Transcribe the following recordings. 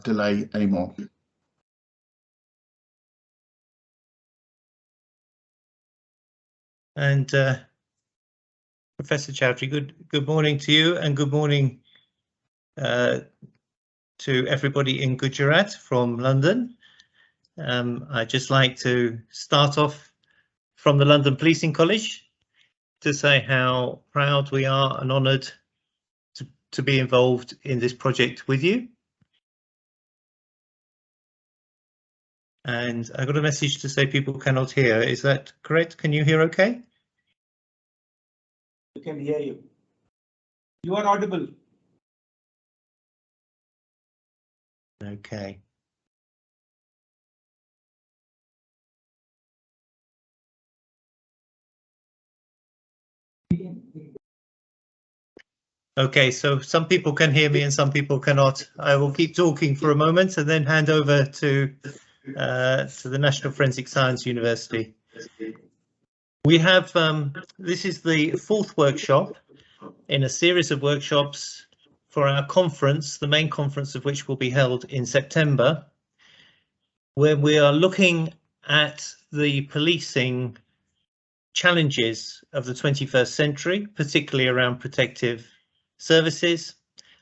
delay anymore. And Professor Chowdhury, good morning to you, and good morning to everybody in Gujarat from London. I'd just like to start off from the London Policing College to say how proud we are and honoured to be involved in this project with you. And I got a message to say people cannot hear. Is that correct? Can you hear okay? We can hear you. You are audible. Okay. Okay, so some people can hear me and some people cannot. I will keep talking for a moment and then hand over to the National Forensic Science University. We have, this is the fourth workshop in a series of workshops for our conference, the main conference of which will be held in September, where we are looking at the policing challenges of the 21st century, particularly around protective services.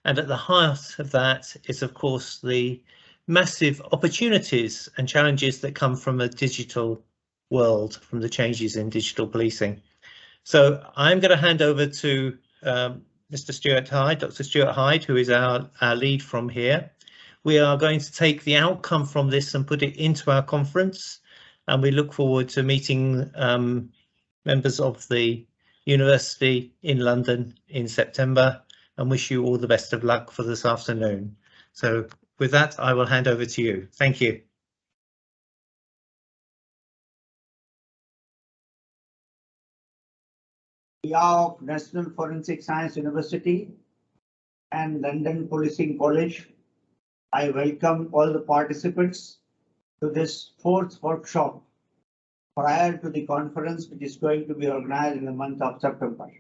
And at the heart of that is, of course, the massive opportunities and challenges that come from a digital world, from the changes in digital policing. So I'm going to hand over to Mr. Stuart Hyde, Dr. Stuart Hyde, who is our lead from here. We are going to take the outcome from this and put it into our conference, and we look forward to meeting members of the university in London in September, and wish you all the best of luck for this afternoon. So with that, I will hand over to you. Thank you. On behalf of National Forensic Science University and London Policing College, I welcome all the participants to this fourth workshop prior to the conference, which is going to be organized in the month of September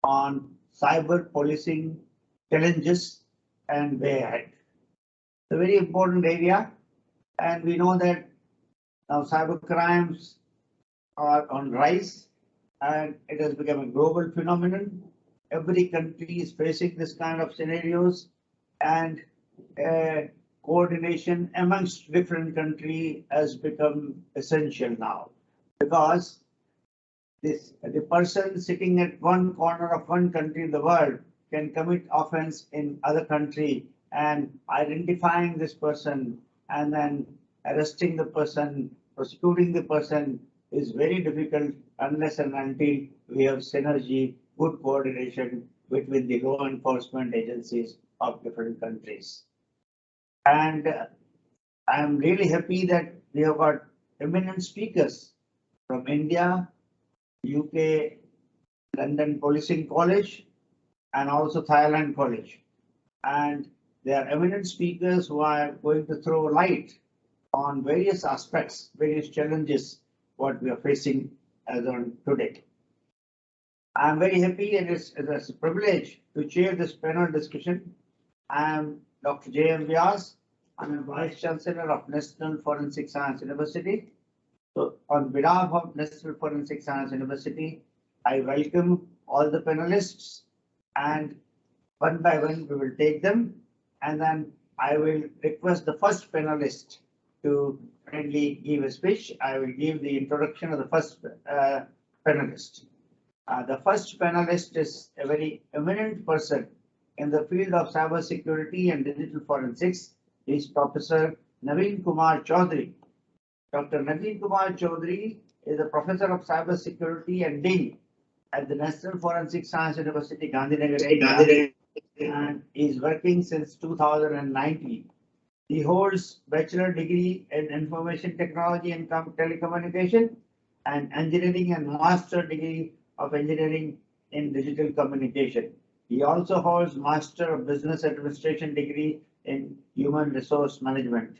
on cyber policing challenges and way ahead. It's a very important area, and we know that now cyber crimes are on rise and it has become a global phenomenon. Every country is facing this kind of scenarios, and coordination amongst different countries has become essential now, because the person sitting at one corner of one country in the world can commit offense in other country, and identifying this person and then arresting the person, prosecuting the person is very difficult unless and until we have synergy, good coordination between the law enforcement agencies of different countries. And I am really happy that we have got eminent speakers from India, UK, London Policing College, and also Thailand College. And they are eminent speakers who are going to throw light on various aspects, various challenges, what we are facing as on today. I'm very happy, and it's a privilege to chair this panel discussion. I am Dr. J.M. Vyas. I'm a Vice Chancellor of National Forensic Science University. So on behalf of National Forensic Science University, I welcome all the panelists, and one by one we will take them, and then I will request the first panelist to kindly give a speech. I will give the introduction of the first panelist. The first panelist is a very eminent person in the field of cybersecurity and digital forensics. He is Professor Naveen Kumar Chaudhary. Dr. Naveen Kumar Chaudhary is a professor of cybersecurity and Dean at the National Forensic Science University, Gandhinagar, and is working since 2019. He holds bachelor degree in information technology and telecommunication and engineering, and master degree of engineering in digital communication. He also holds master of business administration degree in human resource management.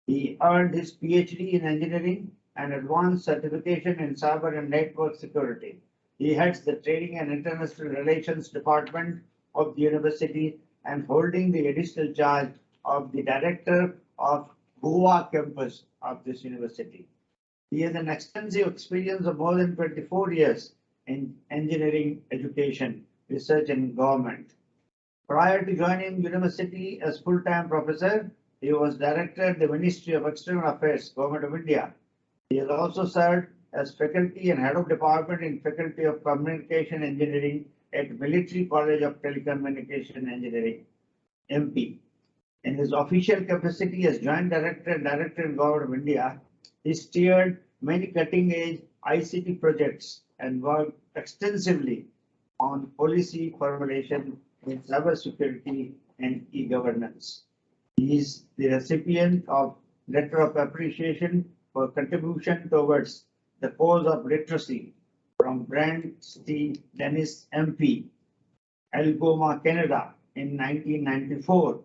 He earned his PhD in engineering and advanced certification in cyber and network security. He heads the training and international relations department of the university and holding the additional charge of the director of Goa campus of this university. He has an extensive experience of more than 24 years in engineering education, research and government. Prior to joining university as full-time professor, he was director at the Ministry of External Affairs, Government of India. He has also served as faculty and head of department in Faculty of Communication Engineering at Military College of Telecommunication Engineering, MP. In his official capacity as Joint Director and Director in Government of India, he steered many cutting-edge ICT projects and worked extensively on policy formulation in cybersecurity and e-governance. He is the recipient of Letter of Appreciation for contribution towards the cause of literacy from Brent C. Dennis MP, Algoma, Canada in 1994,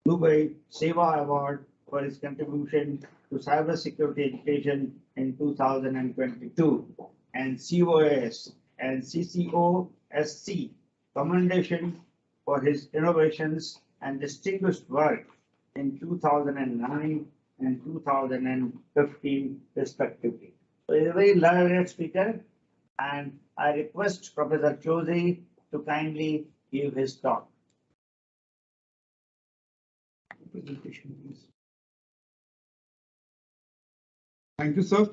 Dubai Seva Award for his contribution to cybersecurity education in 2022, and COAS and CCOSC commendation for his innovations and distinguished work in 2009 and 2015 respectively. So he's a very learned speaker, and I request Professor Chaudhary to kindly give his talk. Presentation, please. Thank you, sir.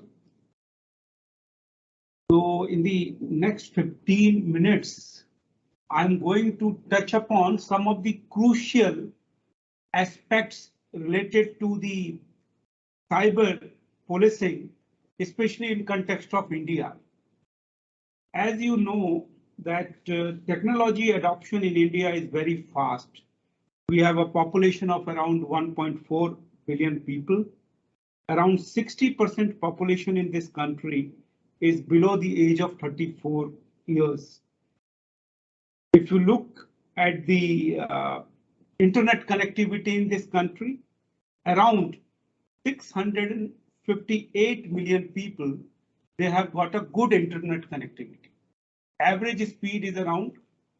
So in the next 15 minutes, I'm going to touch upon some of the crucial aspects related to the cyber policing, especially in context of India. As you know, that technology adoption in India is very fast. We have a population of around 1.4 billion people. Around 60% population in this country is below the age of 34 years. If you look at the internet connectivity in this country, around 658 million people, they have got a good internet connectivity. Average speed is around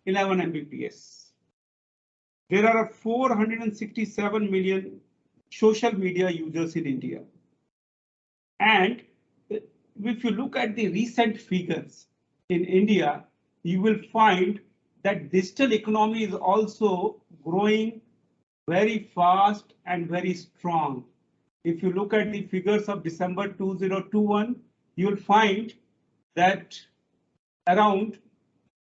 11 Mbps. There are 467 million social media users in India. And if you look at the recent figures in India, you will find that digital economy is also growing very fast and very strong. If you look at the figures of December 2021, you will find that around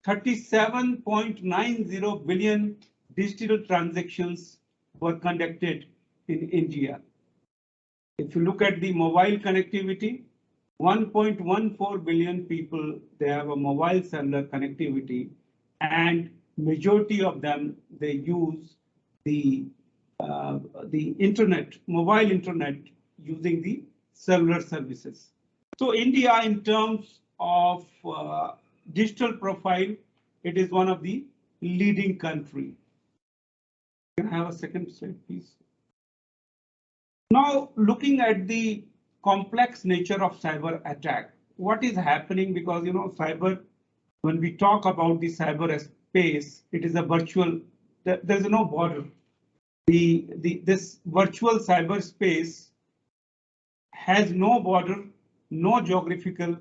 37.90 billion digital transactions were conducted in India. If you look at the mobile connectivity, 1.14 billion people, they have a mobile cellular connectivity, and majority of them, they use the internet, mobile internet, using the cellular services. So India, in terms of digital profile, it is one of the leading country. Can I have a second slide, please? Now, looking at the complex nature of cyber attack, what is happening? Because cyber, when we talk about the cyber space, it is a virtual. There's no border. This virtual cyberspace has no border, no geographical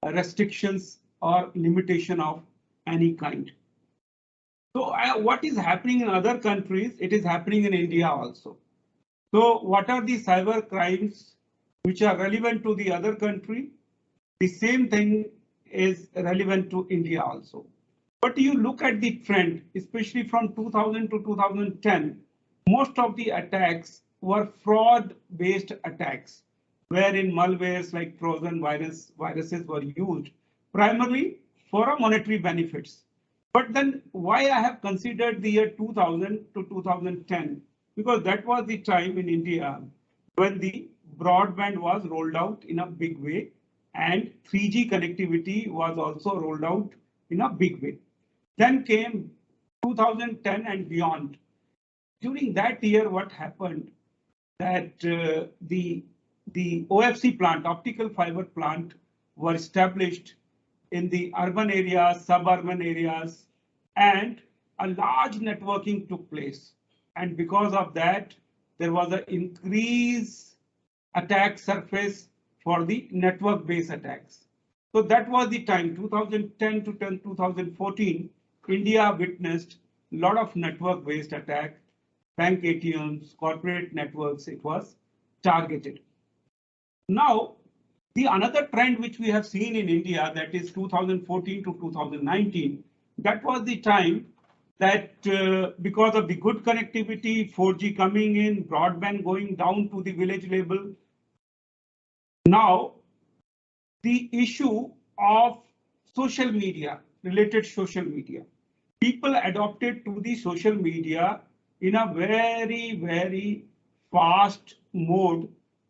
restrictions or limitation of any kind. So what is happening in other countries, it is happening in India also. So what are the cyber crimes which are relevant to the other country? The same thing is relevant to India also. But you look at the trend, especially from 2000 to 2010, most of the attacks were fraud-based attacks, wherein malwares like Trojan viruses were used primarily for monetary benefits. But then why I have considered the year 2000 to 2010? Because that was the time in India when the broadband was rolled out in a big way, and 3G connectivity was also rolled out in a big way. Then came 2010 and beyond. During that year, what happened? That the OFC plant, optical fiber plant, were established in the urban areas, suburban areas, and a large networking took place. and because of that, there was an increased attack surface for the network-based attacks. So that was the time 2010 to 2014. India witnessed a lot of network-based attack, bank ATMs, corporate networks. It was targeted. Now, the another trend which we have seen in India, that is 2014 to 2019, that was the time that because of the good connectivity, 4G coming in, broadband going down to the village level. Now, the issue of social media, related social media. People adopted to the social media in a very, very fast mode,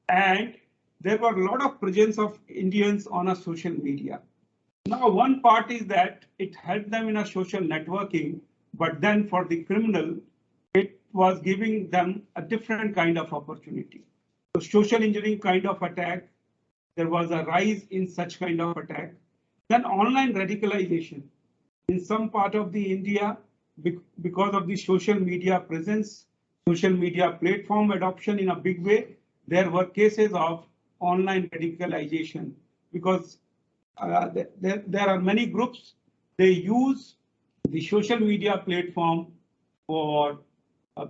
and there were a lot of presence of Indians on a social media. Now, one part is that it helped them in a social networking, but then for the criminal, it was giving them a different kind of opportunity. So social engineering kind of attack, there was a rise in such kind of attack. Then online radicalization in some part of the India, because of the social media presence, social media platform adoption in a big way, there were cases of online radicalization because there are many groups, they use the social media platform for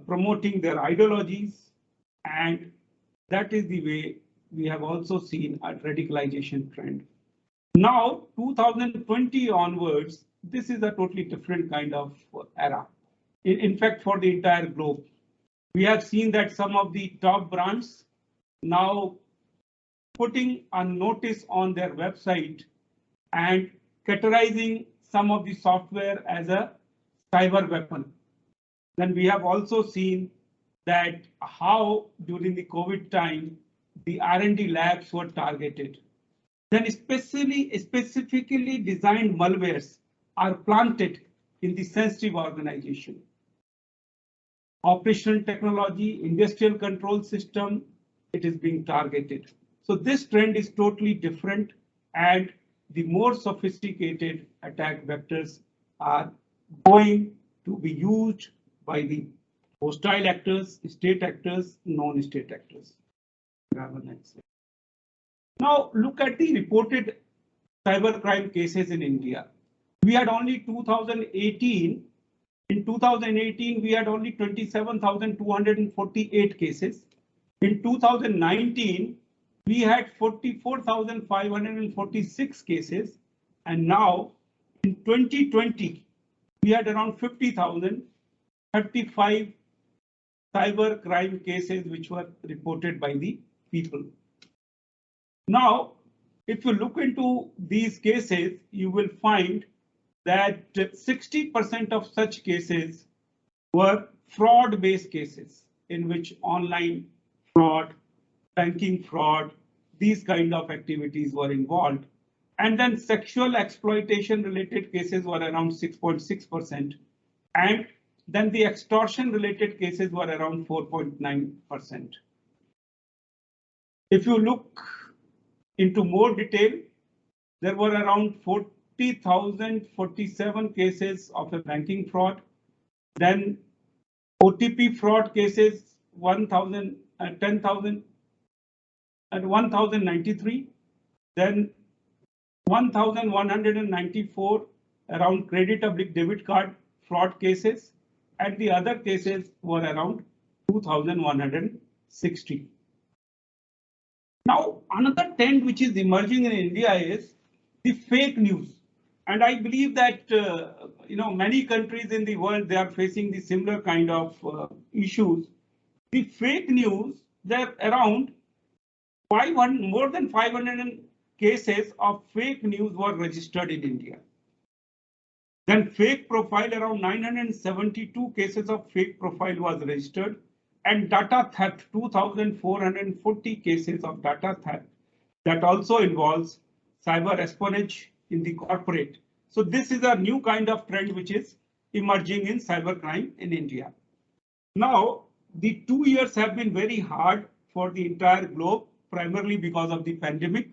promoting their ideologies, and that is the way we have also seen a radicalization trend. Now, 2020 onwards, this is a totally different kind of era. In fact, for the entire globe, we have seen that some of the top brands now putting a notice on their website and categorizing some of the software as a cyber weapon. Then we have also seen that how during the COVID time, the R&D labs were targeted. Then specifically designed malwares are planted in the sensitive organization. Operational technology, industrial control system, it is being targeted. So this trend is totally different, and the more sophisticated attack vectors are going to be used by the hostile actors, state actors, non-state actors. Now look at the reported cybercrime cases in India. We had only 2018. In 2018, we had only 27,248 cases. In 2019, we had 44,546 cases. And now in 2020, we had around 50,035 cybercrime cases which were reported by the people. Now, if you look into these cases, you will find that 60% of such cases were fraud-based cases in which online fraud, banking fraud, these kind of activities were involved. And then sexual exploitation related cases were around 6.6%. And then the extortion related cases were around 4.9%. If you look into more detail, there were around 40,047 cases of a banking fraud. Then OTP fraud cases, 1,093. Then 1,194 around credit oblique debit card fraud cases, and the other cases were around 2,160. Now, another trend which is emerging in India is the fake news. And I believe that many countries in the world, they are facing the similar kind of issues. The fake news, there are around more than 500 cases of fake news were registered in India. Then fake profile, around 972 cases of fake profile was registered, and data theft, 2,440 cases of data theft. That also involves cyber espionage in the corporate. So this is a new kind of trend which is emerging in cybercrime in India. Now, the 2 years have been very hard for the entire globe, primarily because of the pandemic.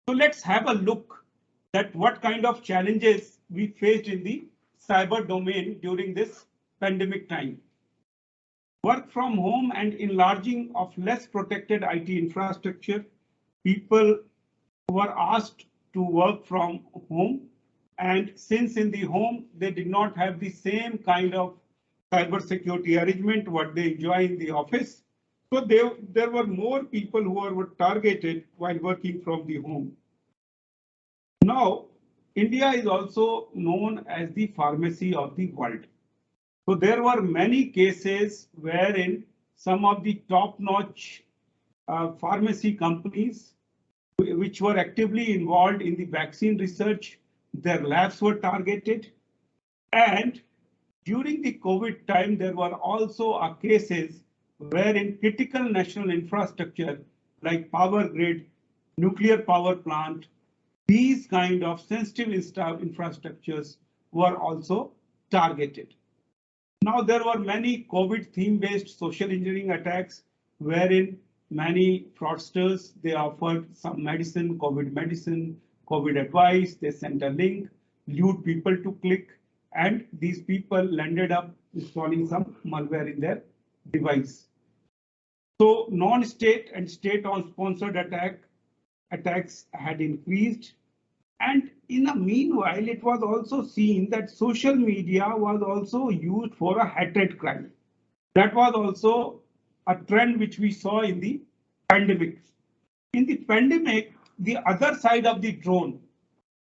So let's have a look at what kind of challenges we faced in the cyber domain during this pandemic time. work from home and enlarging of less protected IT infrastructure, people were asked to work from home. And since in the home, they did not have the same kind of cybersecurity arrangement what they enjoy in the office. So there were more people who were targeted while working from the home. Now, India is also known as the pharmacy of the world. So there were many cases wherein some of the top-notch pharmacy companies which were actively involved in the vaccine research, their labs were targeted. And during the COVID time, there were also cases wherein critical national infrastructure like power grid, nuclear power plant, these kind of sensitive infrastructures were also targeted. Now, there were many COVID theme-based social engineering attacks wherein many fraudsters, they offered some medicine, COVID advice, they sent a link, lured people to click, and these people ended up installing some malware in their device. So non-state and state-sponsored attacks had increased. And in the meanwhile, it was also seen that social media was also used for a hatred crime. That was also a trend which we saw in the pandemic. In the pandemic, the other side of the drone,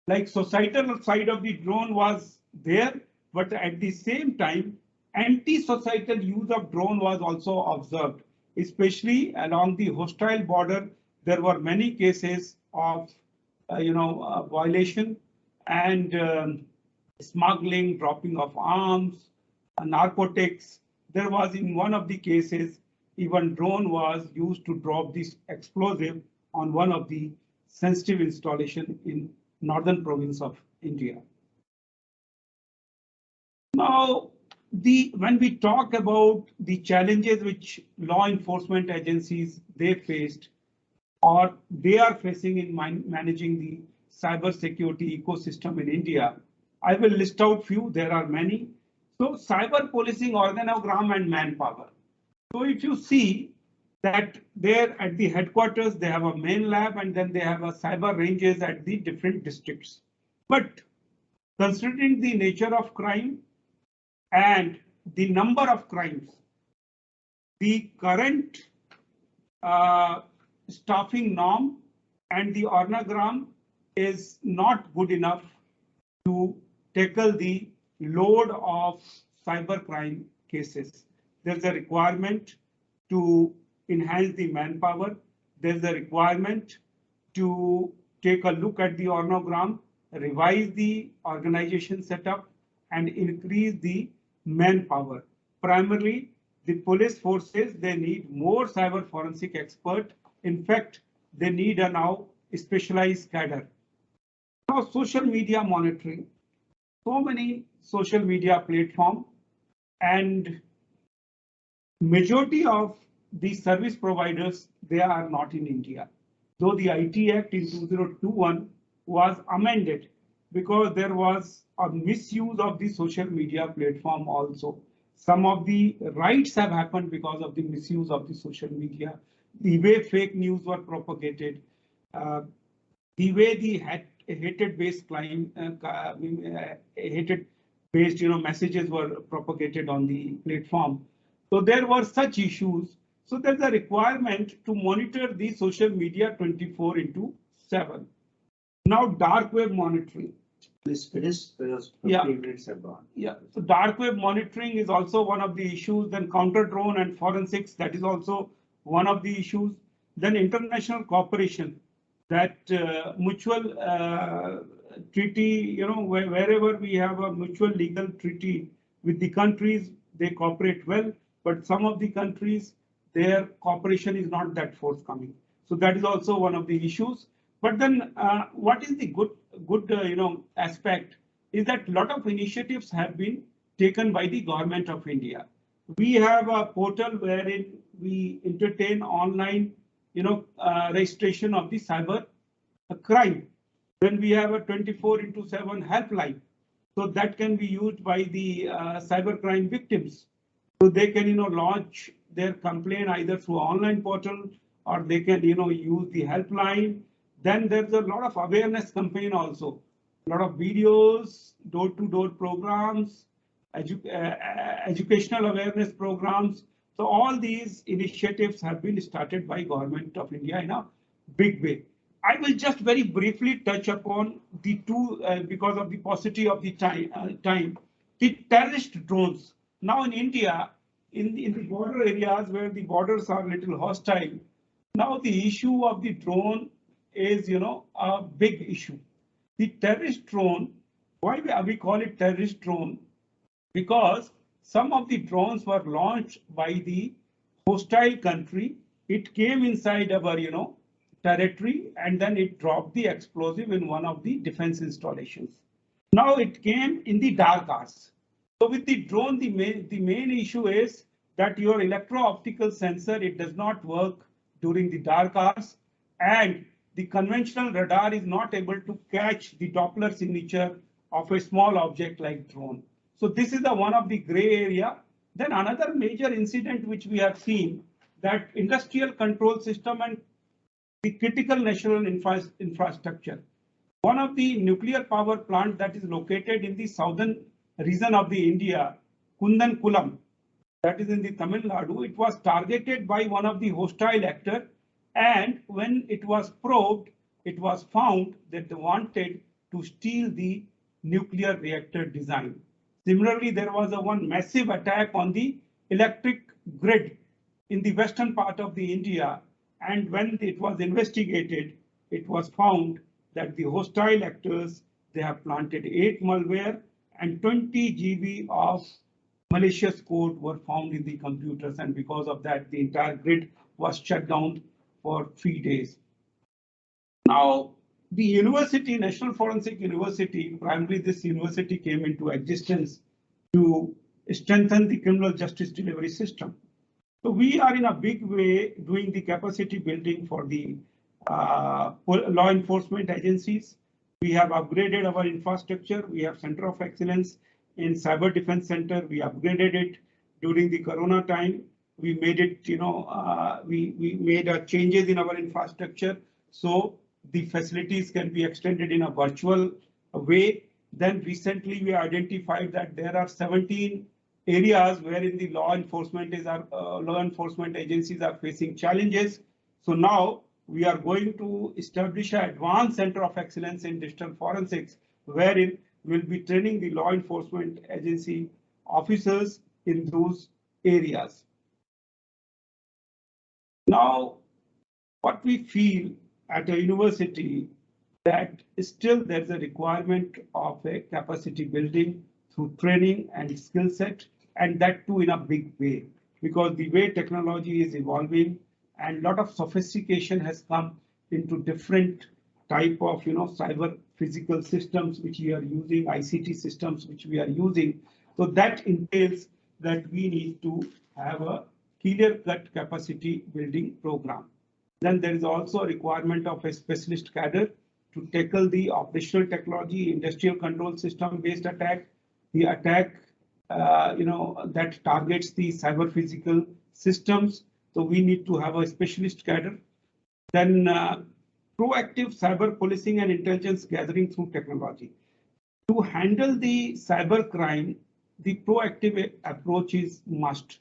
like societal side of the drone was there, but at the same time, anti-societal use of drone was also observed, especially along the hostile border. There were many cases of violation and smuggling, dropping of arms, narcotics. There was in one of the cases, even drone was used to drop this explosive on one of the sensitive installation in northern province of India. Now, when we talk about the challenges which law enforcement agencies they faced or they are facing in managing the cyber security ecosystem in India, I will list out few. There are many. So cyber policing organogram and manpower. So if you see that there at the headquarters, they have a main lab and then they have a cyber ranges at the different districts. But considering the nature of crime and the number of crimes, the current staffing norm and the organogram is not good enough to tackle the load of cybercrime cases. There's a requirement to enhance the manpower. There's a requirement to take a look at the organogram, revise the organization setup, and increase the manpower. Primarily, the police forces, they need more cyber forensic expert. In fact, they need a now specialized cadre. Now, social media monitoring. So many social media platforms and majority of the service providers, they are not in India. Though the IT Act in 2021 was amended because there was a misuse of the social media platform also. Some of the rights have happened because of the misuse of the social media. The way fake news were propagated, the way the hatred-based crime, hatred-based messages were propagated on the platform. So there were such issues. So there's a requirement to monitor the social media 24/7. Now dark web monitoring. Please finish. Because 15 minutes have gone. Yeah. So dark web monitoring is also one of the issues. Then counter drone and forensics, that is also one of the issues. Then international cooperation, that mutual treaty, wherever we have a mutual legal treaty with the countries, they cooperate well, but some of the countries, their cooperation is not that forthcoming. So that is also one of the issues. But then what is the good aspect is that a lot of initiatives have been taken by the government of India. We have a portal wherein we entertain online registration of the cyber crime. Then we have a 24/7 helpline. So that can be used by the cybercrime victims. So they can, launch their complaint either through online portal or they can, use the helpline. Then there's a lot of awareness campaign also, a lot of videos, door-to-door programs, educational awareness programs. So all these initiatives have been started by Government of India in a big way. I will just very briefly touch upon the two because of the paucity of the time. The terrorist drones. Now in India, in the border areas where the borders are little hostile, now the issue of the drone is, a big issue. The terrorist drone, why we call it terrorist drone? Because some of the drones were launched by the hostile country. It came inside our, territory and then it dropped the explosive in one of the defense installations. Now it came in the dark hours. So with the drone, the main issue is that your electro-optical sensor, it does not work during the dark hours, and the conventional radar is not able to catch the Doppler signature of a small object like drone. So this is one of the gray area. Then another major incident which we have seen, that industrial control system and the critical national infrastructure. One of the nuclear power plant that is located in the southern region of the India, Kundankulam, that is in the Tamil Nadu, it was targeted by one of the hostile actor, and when it was probed, it was found that they wanted to steal the nuclear reactor design. Similarly, there was one massive attack on the electric grid in the western part of the India, and when it was investigated, it was found that the hostile actors, they have planted 8 malware and 20 GB of malicious code were found in the computers, and because of that, the entire grid was shut down for 3 days. Now, the university, National Forensic University, primarily this university came into existence to strengthen the criminal justice delivery system. So we are in a big way doing the capacity building for the law enforcement agencies. We have upgraded our infrastructure. We have Center of Excellence in Cyber Defense Center. We upgraded it during the Corona time. We made it, we made changes in our infrastructure so the facilities can be extended in a virtual way. Then recently we identified that there are 17 areas wherein the law enforcement agencies are facing challenges. So now we are going to establish an advanced center of excellence in digital forensics, wherein we'll be training the law enforcement agency officers in those areas. Now, what we feel at a university that still there's a requirement of a capacity building through training and skill set, and that too in a big way, because the way technology is evolving and a lot of sophistication has come into different type of cyber physical systems which we are using, ICT systems which we are using. So that entails that we need to have a clear-cut capacity building program. Then there is also a requirement of a specialist cadre to tackle the operational technology, industrial control system based attack, the attack that targets the cyber physical systems. So we need to have a specialist cadre. Then proactive cyber policing and intelligence gathering through technology. To handle the cyber crime, the proactive approach is must.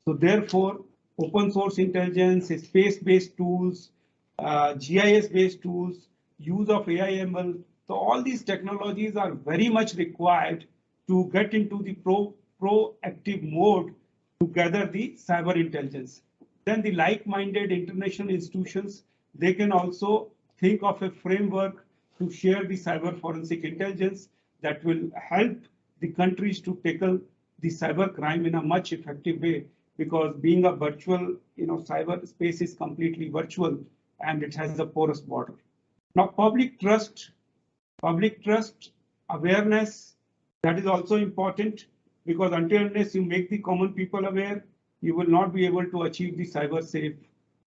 So therefore, open source intelligence, space-based tools, GIS-based tools, use of AI/ML. So all these technologies are very much required to get into the proactive mode to gather the cyber intelligence. Then the like-minded international institutions, they can also think of a framework to share the cyber forensic intelligence that will help the countries to tackle the cyber crime in a much effective way, because being a virtual, cyber space is completely virtual and it has a porous border. Now, public trust awareness, that is also important, because until unless you make the common people aware, you will not be able to achieve the cyber safe,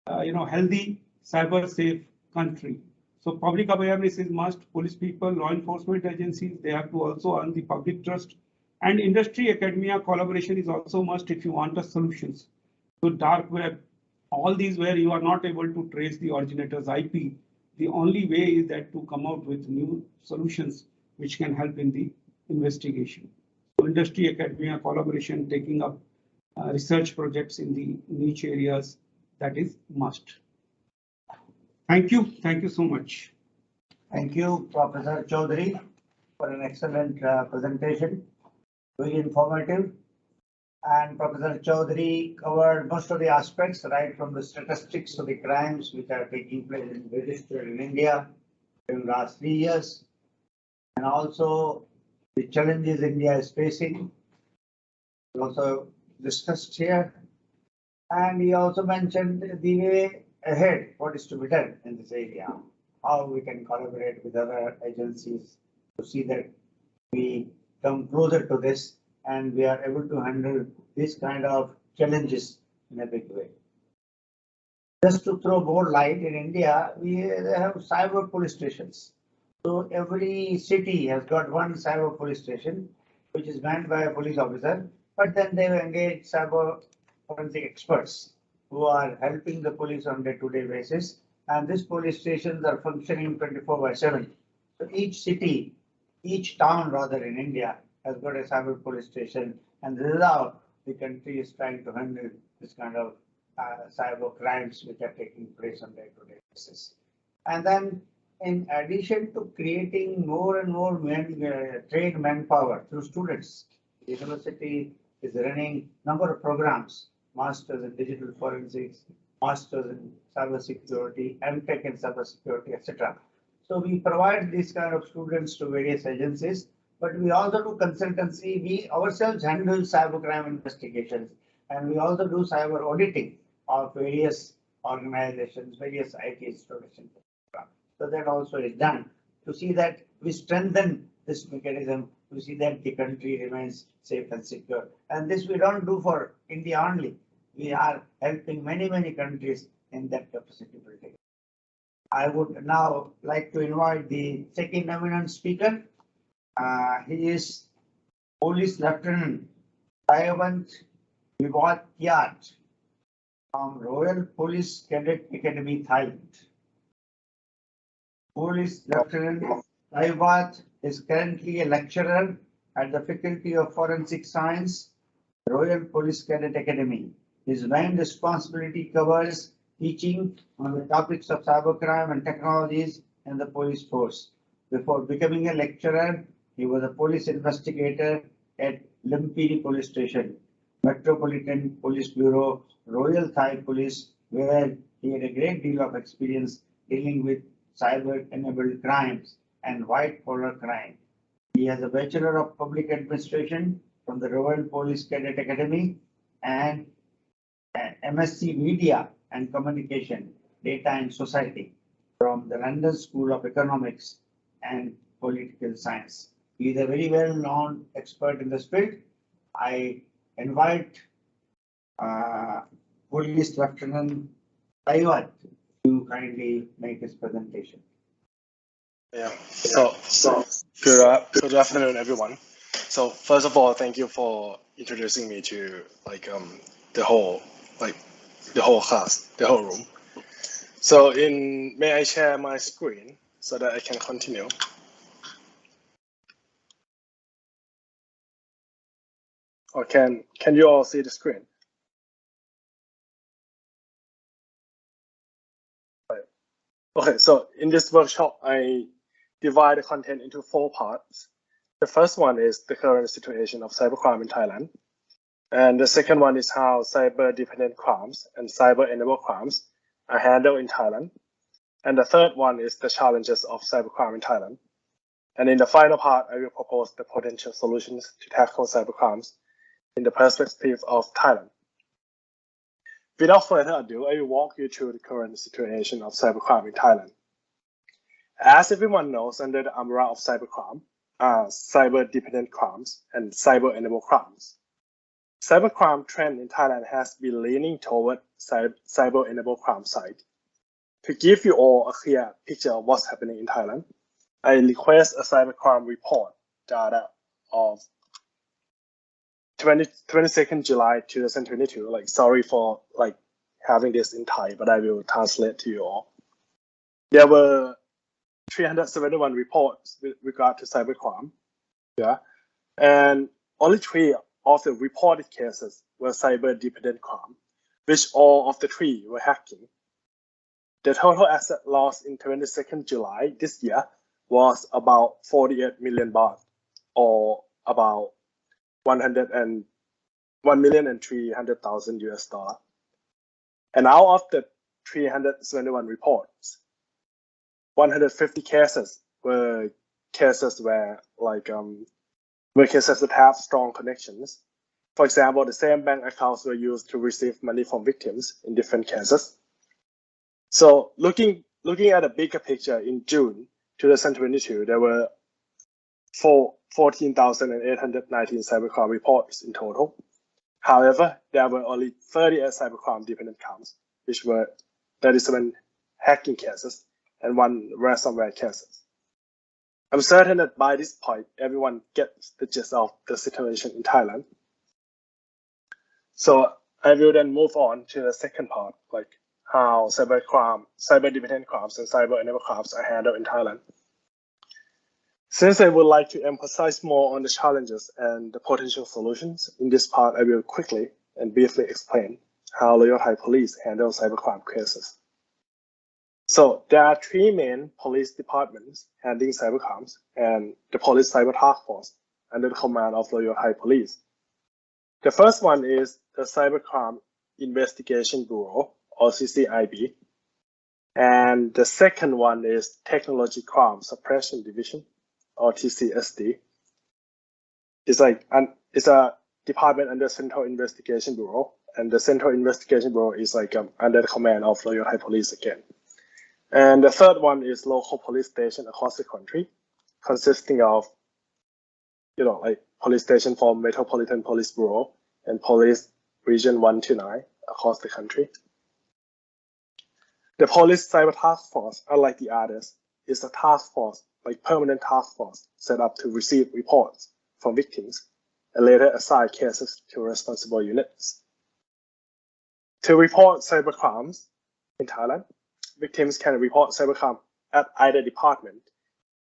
healthy cyber safe country. So public awareness is must. Police people, law enforcement agencies, they have to also earn the public trust. And industry academia collaboration is also must if you want the solutions. So dark web, all these where you are not able to trace the originator's IP, the only way is that to come out with new solutions which can help in the investigation. So industry academia collaboration, taking up research projects in the niche areas, that is must. Thank you so much. Thank you, Professor Chaudhary, for an excellent presentation, very informative. And Professor Chaudhary covered most of the aspects, right from the statistics to the crimes which are taking place and registered in India in the last 3 years, and also the challenges India is facing. Also discussed here, and he also mentioned the way ahead, what is to be done in this area, how we can collaborate with other agencies to see that we come closer to this and we are able to handle this kind of challenges in a big way. Just to throw more light, in India, we have cyber police stations. So every city has got one cyber police station, which is manned by a police officer, but then they engage cyber forensic experts who are helping the police on day-to-day basis. And these police stations are functioning 24/7. So each city, each town rather in India has got a cyber police station, and this is how the country is trying to handle this kind of cyber crimes which are taking place on day-to-day basis. And then in addition to creating more and more trained manpower through students, the university is running number of programs, masters in digital forensics, masters in cyber security, MTech in cyber security, etc. So we provide these kind of students to various agencies, but we also do consultancy. We ourselves handle cybercrime investigations, and we also do cyber auditing of various organizations, various IT installations. So that also is done to see that we strengthen this mechanism to see that the country remains safe and secure. And this we don't do for India only. We are helping many countries in that capacity building. I would now like to invite the second eminent speaker. He is Police Lieutenant Dayavant Vivatyat from Royal Police Cadet Academy, Thailand. Police Lieutenant Dayavant is currently a lecturer at the Faculty of Forensic Science, Royal Police Cadet Academy. His main responsibility covers teaching on the topics of cybercrime and technologies in the police force. Before becoming a lecturer, he was a police investigator at Lumpini Police Station, Metropolitan Police Bureau, Royal Thai Police, where he had a great deal of experience dealing with cyber-enabled crimes and white-collar crime. He has a Bachelor of Public Administration from the Royal Police Cadet Academy and MSc Media and Communication, Data and Society from the London School of Economics and Political Science. He is a very well-known expert in this field. I invite Police Lieutenant Dayavant to kindly make his presentation. Yeah. So good afternoon, everyone. So first of all, thank you for introducing me to the whole class, the whole room. So may I share my screen so that I can continue? Or can you all see the screen? Right. Okay, so in this workshop, I divide the content into 4 parts. The first one is the current situation of cybercrime in Thailand. And the second one is how cyber-dependent crimes and cyber-enabled crimes are handled in Thailand. And the third one is the challenges of cybercrime in Thailand. And in the final part, I will propose the potential solutions to tackle cybercrimes in the perspective of Thailand. Without further ado, I will walk you through the current situation of cybercrime in Thailand. As everyone knows, under the umbrella of cybercrime are cyber-dependent crimes and cyber-enabled crimes. Cybercrime trend in Thailand has been leaning toward cyber-enabled crime side. To give you all a clear picture of what's happening in Thailand, I request a cybercrime report data of 22nd July 2022. Like, sorry for like having this in Thai, but I will translate to you all. There were 371 reports with regard to cybercrime. Yeah, and only 3 of the reported cases were cyber-dependent crime, which all of the 3 were hacking. The total asset loss in 22nd July this year was about 48 million baht, or about $101,300,000 US. And out of the 371 reports, 150 cases were cases where cases that have strong connections. For example, the same bank accounts were used to receive money from victims in different cases. So looking at a bigger picture, in June 2022, there were 14,819 cybercrime reports in total. However, there were only 38 cybercrime dependent counts, which were 37 hacking cases and 1 ransomware cases. I'm certain that by this point, everyone gets the gist of the situation in Thailand. So I will then move on to the second part, like how cyber-dependent crimes and cyber-enabled crimes are handled in Thailand. Since I would like to emphasize more on the challenges and the potential solutions, in this part I will quickly and briefly explain how Loyal Thai Police handle cybercrime cases. So there are 3 main police departments handling cybercrimes and the Police Cyber Task Force under the command of Loyal Thai Police. The first one is the Cybercrime Investigation Bureau, or CCIB. And the second one is Technology Crime Suppression Division, or TCSD. It's a department under Central Investigation Bureau, and the Central Investigation Bureau is under the command of Loyal Thai Police again. And the third one is local police station across the country, consisting of, police station for Metropolitan Police Bureau and Police Region 1 to 9 across the country. The Police Cyber Task Force, unlike the others, is a task force, permanent task force, set up to receive reports from victims and later assign cases to responsible units. To report cybercrimes in Thailand, victims can report cybercrime at either department.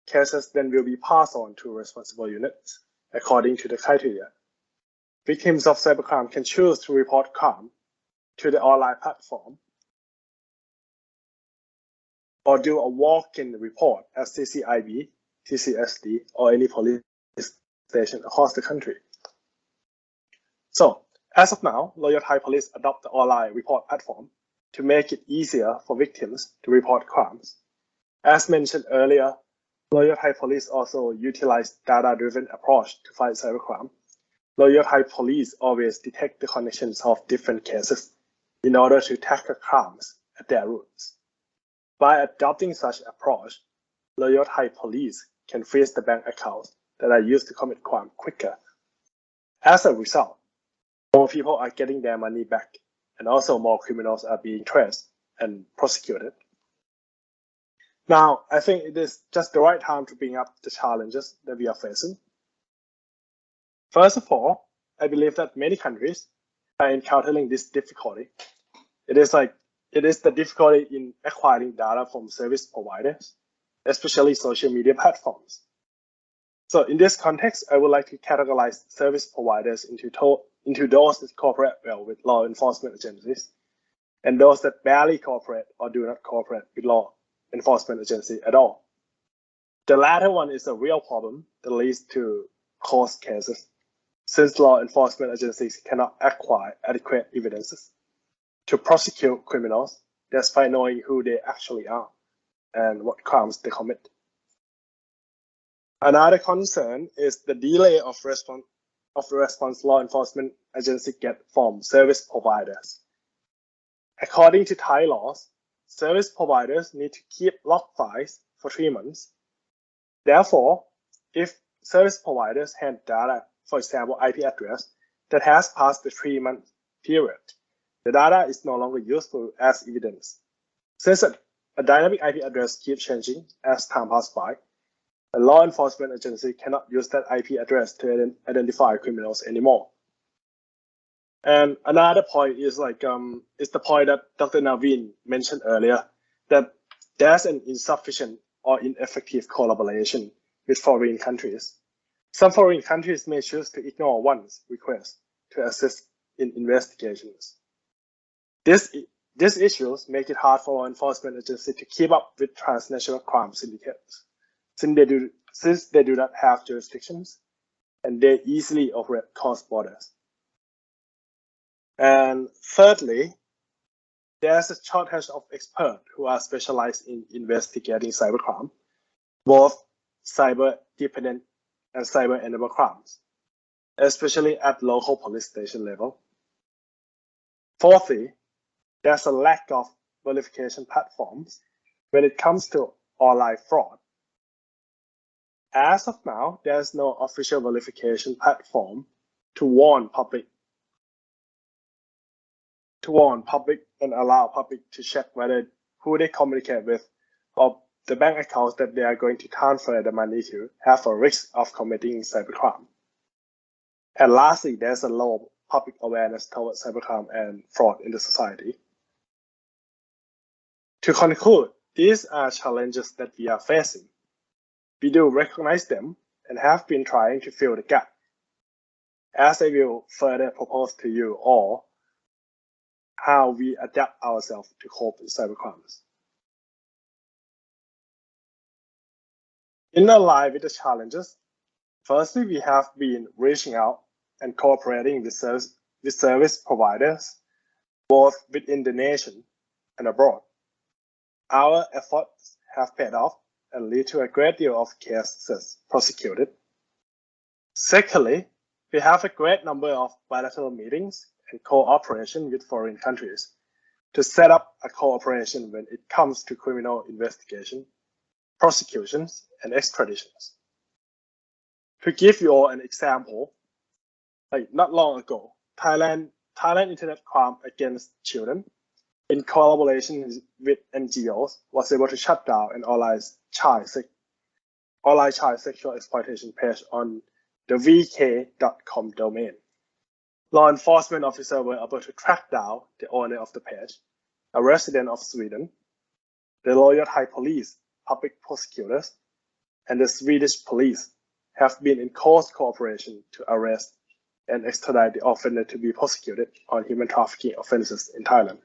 Cases then will be passed on to responsible units according to the criteria. Victims of cybercrime can choose to report crime to the online platform or do a walk-in report at CCIB, TCSD, or any police station across the country. So, as of now, Loyal Thai Police adopt the online report platform to make it easier for victims to report crimes. As mentioned earlier, Loyal Thai Police also utilize data-driven approach to fight cybercrime. Loyal Thai Police always detect the connections of different cases in order to tackle crimes at their roots. By adopting such approach, Loyal Thai Police can freeze the bank accounts that are used to commit crime quicker. As a result, more people are getting their money back, and also more criminals are being traced and prosecuted. Now, I think it is just the right time to bring up the challenges that we are facing. First of all, I believe that many countries are encountering this difficulty. It is the difficulty in acquiring data from service providers, especially social media platforms. So in this context, I would like to categorize service providers into those that cooperate well with law enforcement agencies and those that barely cooperate or do not cooperate with law enforcement agency at all. The latter one is a real problem that leads to court cases, since law enforcement agencies cannot acquire adequate evidences to prosecute criminals despite knowing who they actually are and what crimes they commit. Another concern is the delay of the response law enforcement agency get from service providers. According to Thai laws, service providers need to keep log files for 3 months. Therefore, if service providers hand data, for example, IP address, that has passed the 3-month period, the data is no longer useful as evidence. Since a dynamic IP address keeps changing as time passes by, a law enforcement agency cannot use that IP address to identify criminals anymore. And another point is is the point that Dr. Naveen mentioned earlier, that there's an insufficient or ineffective collaboration with foreign countries. Some foreign countries may choose to ignore one's request to assist in investigations. These issues make it hard for law enforcement agencies to keep up with transnational crime syndicates, since they do not have jurisdictions and they easily operate cross borders. And thirdly, there's a shortage of experts who are specialized in investigating cybercrime, both cyber-dependent and cyber-enabled crimes, especially at local police station level. Fourthly, there's a lack of verification platforms when it comes to online fraud. As of now, there's no official verification platform to warn public and allow public to check whether who they communicate with or the bank accounts that they are going to transfer the money to have a risk of committing cybercrime. And lastly, there's a low public awareness towards cybercrime and fraud in the society. To conclude, these are challenges that we are facing. We do recognize them and have been trying to fill the gap, as I will further propose to you all how we adapt ourselves to cope with cybercrimes. In line with the challenges, firstly, we have been reaching out and cooperating with service providers, both within the nation and abroad. Our efforts have paid off and lead to a great deal of cases prosecuted. Secondly, we have a great number of bilateral meetings and cooperation with foreign countries to set up a cooperation when it comes to criminal investigation, prosecutions, and extraditions. To give you all an example, not long ago, Thailand Internet Crime Against Children, in collaboration with NGOs, was able to shut down an online child sexual exploitation page on the vk.com domain. Law enforcement officers were able to track down the owner of the page, a resident of Sweden, the Loyal Thai Police, public prosecutors, and the Swedish police have been in close cooperation to arrest and extradite the offender to be prosecuted on human trafficking offenses in Thailand.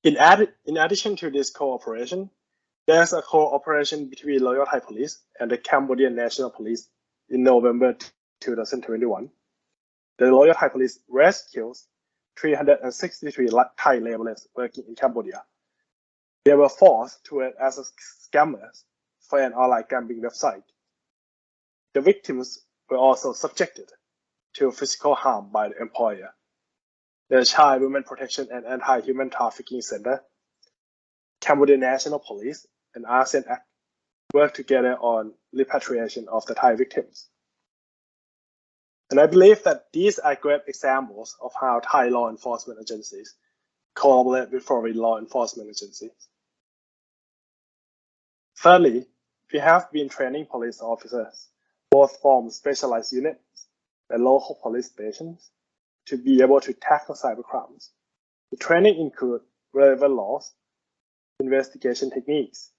In addition to this cooperation, there's a cooperation between Loyal Thai Police and the Cambodian National Police in November 2021. The Loyal Thai Police rescues 363 Thai laborers working in Cambodia. They were forced to act as scammers for an online gambling website. The victims were also subjected to physical harm by the employer. The Child Women Protection and Anti-Human Trafficking Center, Cambodian National Police, and ASEAN Act work together on repatriation of the Thai victims. And I believe that these are great examples of how Thai law enforcement agencies collaborate with foreign law enforcement agencies. Thirdly, we have been training police officers, both from specialized units and local police stations, to be able to tackle cybercrimes. The training includes relevant laws, investigation techniques,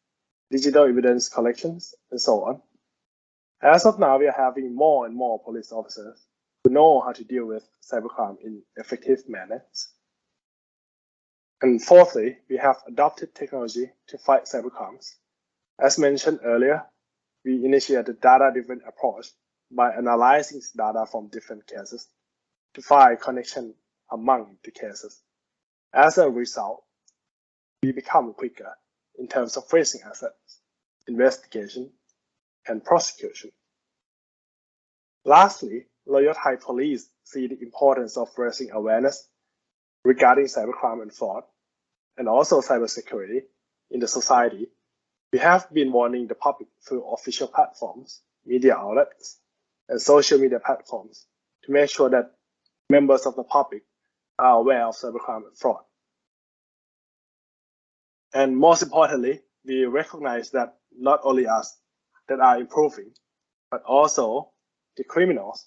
digital evidence collections, and so on. As of now, we are having more and more police officers who know how to deal with cybercrime in effective manners. And fourthly, we have adopted technology to fight cybercrimes. As mentioned earlier, we initiated a data-driven approach by analyzing data from different cases to find connection among the cases. As a result, we become quicker in terms of tracing assets, investigation, and prosecution. Lastly, Loyal Thai Police see the importance of raising awareness regarding cybercrime and fraud, and also cybersecurity in the society. We have been warning the public through official platforms, media outlets, and social media platforms to make sure that members of the public are aware of cybercrime and fraud. And most importantly, we recognize that not only us that are improving, but also the criminals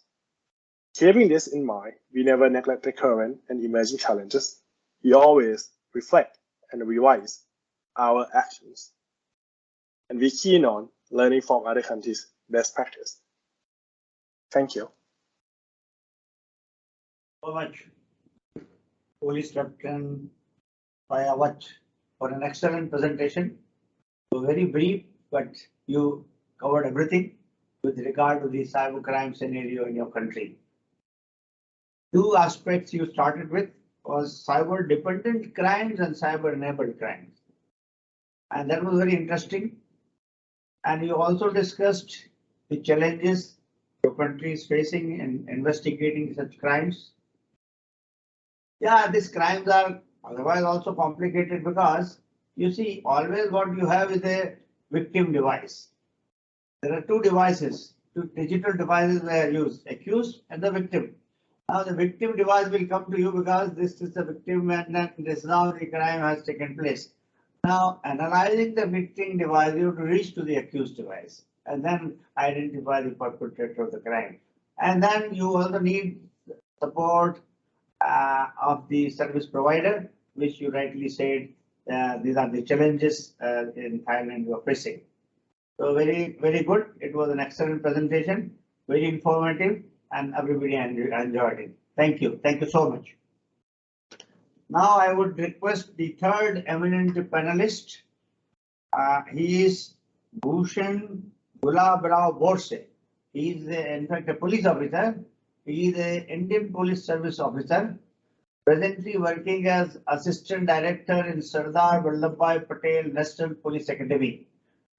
Keeping this in mind, we never neglect the current and emerging challenges. We always reflect and revise our actions. And we're keen on learning from other countries' best practice. Thank you. So much, Police Captain Payawat, for an excellent presentation. So very brief, but you covered everything with regard to the cybercrime scenario in your country. Two aspects you started with was cyber dependent crimes and cyber enabled crimes. And that was very interesting. And you also discussed the challenges your country is facing in investigating such crimes. Yeah, these crimes are otherwise also complicated because you see, always what you have is a victim device. There are two devices, two digital devices that are used, accused and the victim. Now the victim device will come to you because this is the victim and then this is how the crime has taken place. Now analyzing the victim device, you have to reach to the accused device and then identify the perpetrator of the crime. And then you also need support of the service provider, which you rightly said, these are the challenges in Thailand you are facing. So very, very good. It was an excellent presentation, very informative, and everybody enjoyed it. Thank you. Thank you so much. Now I would request the third eminent panelist. He is Bhushan Gulabrao Borse. He is in fact a police officer. He is an Indian Police Service officer, presently working as Assistant Director in Sardar Vallabhbhai Patel National Police Academy.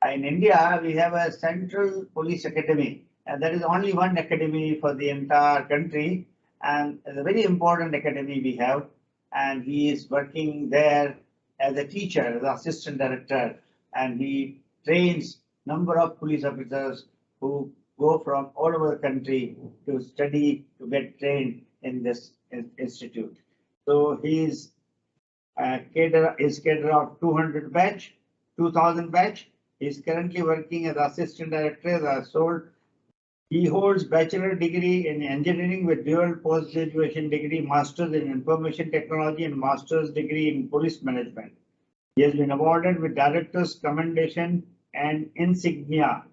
In India, we have a Central Police Academy, and there is only one academy for the entire country, and it's a very important academy we have. And he is working there as a teacher, as Assistant Director, and he trains number of police officers who go from all over the country to study, to get trained in this institute. So he is cadre of 200 batch, 2000 batch. He is currently working as Assistant Director, as I told. He holds bachelor degree in engineering with dual post-graduation degree, Masters in Information Technology and Master's degree in Police Management. He has been awarded with Director's Commendation and Insignia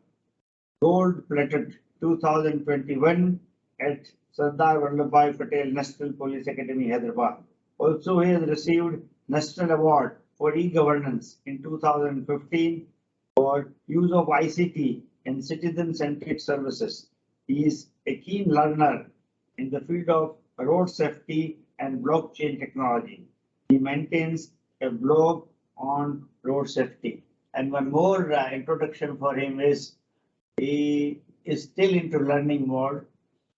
Gold Plated 2021 at Sardar Vallabhbhai Patel National Police Academy, Hyderabad. Also, he has received National Award for E-Governance in 2015 for use of ICT in citizen-centric services. He is a keen learner in the field of road safety and blockchain technology. He maintains a blog on road safety. And one more introduction for him is he is still into learning mode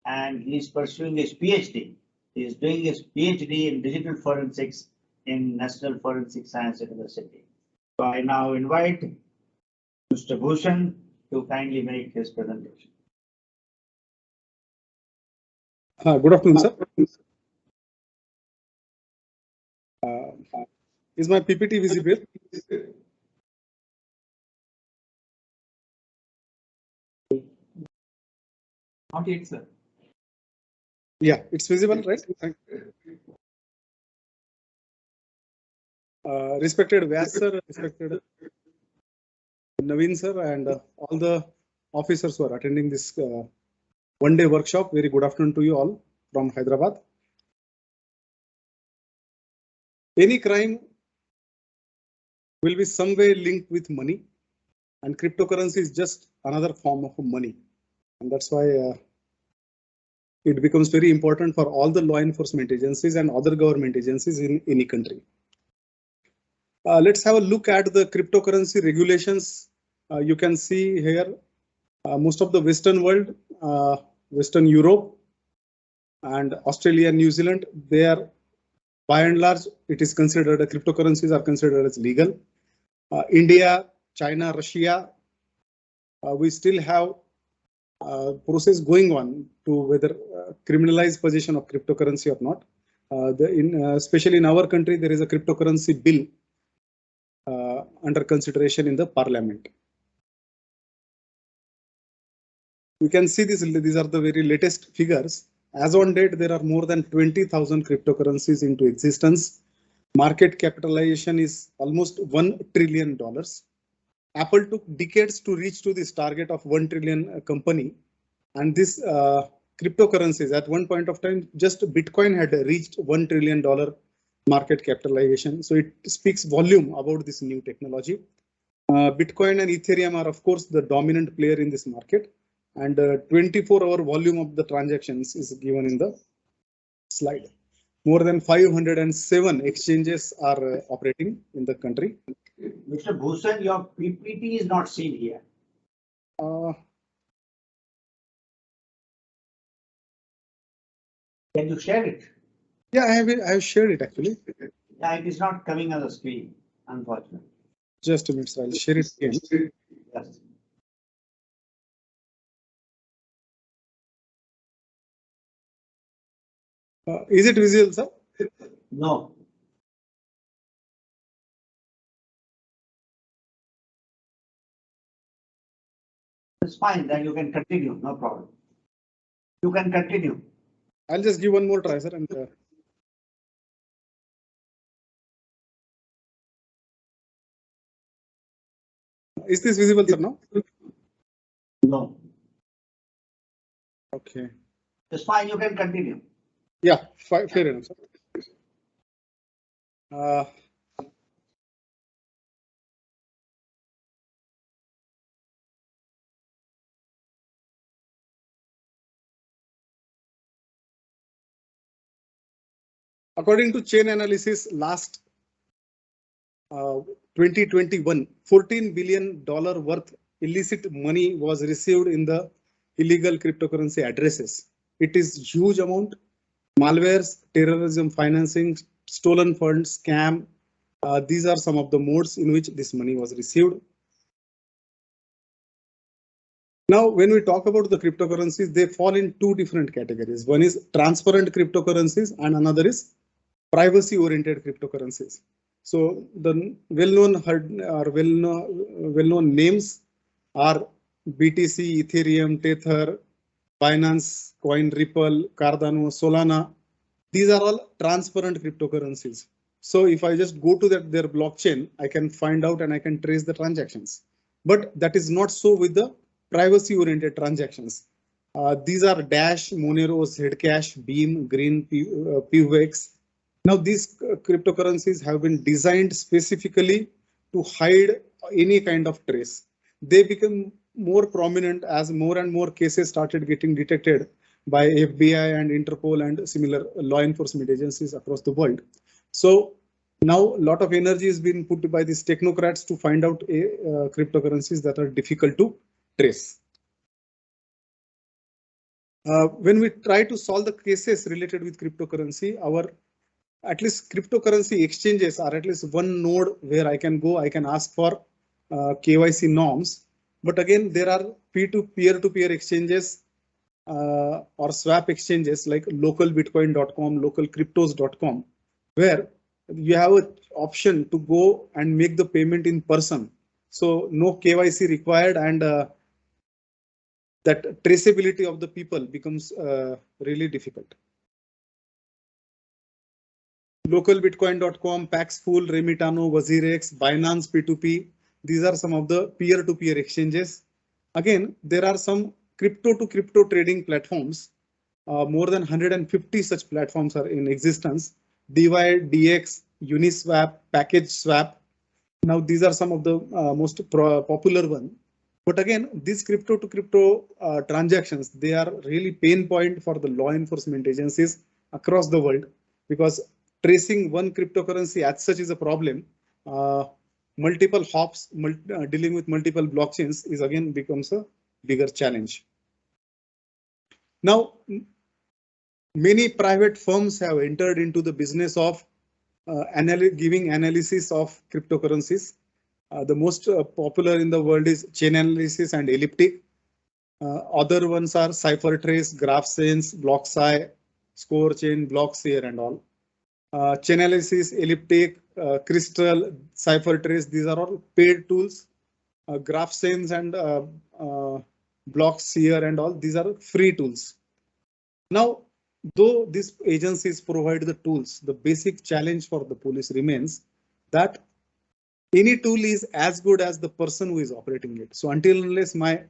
and he is pursuing his PhD. He is doing his PhD in digital forensics in National Forensic Science University. So I now invite Mr. Bhushan to kindly make his presentation. Good afternoon, sir. Is my PPT visible? Not yet, sir. Yeah, it's visible, right? Respected Vyas sir, respected Naveen sir, and all the officers who are attending this one-day workshop. Very good afternoon to you all from Hyderabad. Any crime will be some way linked with money, and cryptocurrency is just another form of money, and that's why it becomes very important for all the law enforcement agencies and other government agencies in any country. Let's have a look at the cryptocurrency regulations. You can see here most of the Western world, Western Europe and Australia and New Zealand, they are by and large, it is considered, cryptocurrencies are considered as legal. India, China, Russia, we still have process going on to whether criminalize possession of cryptocurrency or not. Especially in our country, there is a cryptocurrency bill under consideration in the parliament. We can see these are the very latest figures, as on date, there are more than 20,000 cryptocurrencies into existence. Market capitalization is almost $1 trillion. Apple took decades to reach to this target of 1 trillion company. And this cryptocurrencies at one point of time, just Bitcoin had reached $1 trillion market capitalization. So it speaks volume about this new technology. Bitcoin and Ethereum are, of course, the dominant player in this market. And 24-hour volume of the transactions is given in the slide. More than 507 exchanges are operating in the country. Mr. Bhushan, your PPT is not seen here. Can you share it? Yeah, I have shared it actually. Yeah, it is not coming on the screen, unfortunately. Just a minute, sir. I'll share it again. Yes. Is it visible, sir? No. It's fine, then you can continue, no problem. You can continue. I'll just give one more try, sir. And is this visible, sir, now? No. Okay. It's fine, you can continue. Yeah, fair enough, sir. According to chain analysis, last 2021, $14 billion worth illicit money was received in the illegal cryptocurrency addresses. It is huge amount. Malwares, terrorism financing, stolen funds, scam. These are some of the modes in which this money was received. Now, when we talk about the cryptocurrencies, they fall in two different categories. One is transparent cryptocurrencies and another is privacy-oriented cryptocurrencies. So the well-known names are BTC, Ethereum, Tether, Binance, Coin, Ripple, Cardano, Solana. These are all transparent cryptocurrencies. So if I just go to their blockchain, I can find out and I can trace the transactions. But that is not so with the privacy-oriented transactions. These are Dash, Monero, Zcash, Beam, Green, PUX. Now these cryptocurrencies have been designed specifically to hide any kind of trace. They become more prominent as more and more cases started getting detected by FBI and Interpol and similar law enforcement agencies across the world. So now a lot of energy is being put by these technocrats to find out cryptocurrencies that are difficult to trace. When we try to solve the cases related with cryptocurrency, at least cryptocurrency exchanges are at least one node where I can go, I can ask for KYC norms. But again, there are peer-to-peer exchanges or swap exchanges like localbitcoin.com, localcryptos.com, where you have an option to go and make the payment in person. So no KYC required, and that traceability of the people becomes really difficult. Localbitcoin.com, Paxful, Remitano, WazirX, Binance P2P. These are some of the peer-to-peer exchanges. Again, there are some crypto-to-crypto trading platforms. More than 150 such platforms are in existence. Divide, DX, Uniswap, PackageSwap. Now these are some of the most popular ones. But again, these crypto-to-crypto transactions, they are really pain point for the law enforcement agencies across the world, because tracing one cryptocurrency as such is a problem. Multiple hops, dealing with multiple blockchains is again becomes a bigger challenge. Now, many private firms have entered into the business of giving analysis of cryptocurrencies. The most popular in the world is Chainalysis and Elliptic. Other ones are CipherTrace, GraphSense, BlockSci, ScoreChain, Blockseer, and all. Chainalysis, Elliptic, Crystal, CipherTrace, these are all paid tools. GraphSense and Blockseer and all, these are free tools. Now, though these agencies provide the tools, the basic challenge for the police remains that any tool is as good as the person who is operating it. So until unless my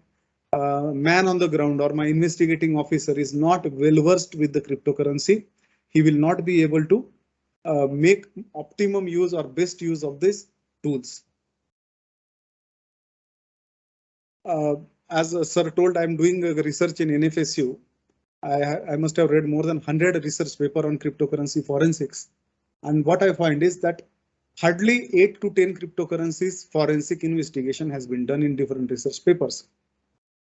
man on the ground or my investigating officer is not well versed with the cryptocurrency, he will not be able to make optimum use or best use of these tools. As sir told, I'm doing research in NFSU. I must have read more than 100 research paper on cryptocurrency forensics. And what I find is that hardly 8 to 10 cryptocurrencies forensic investigation has been done in different research papers.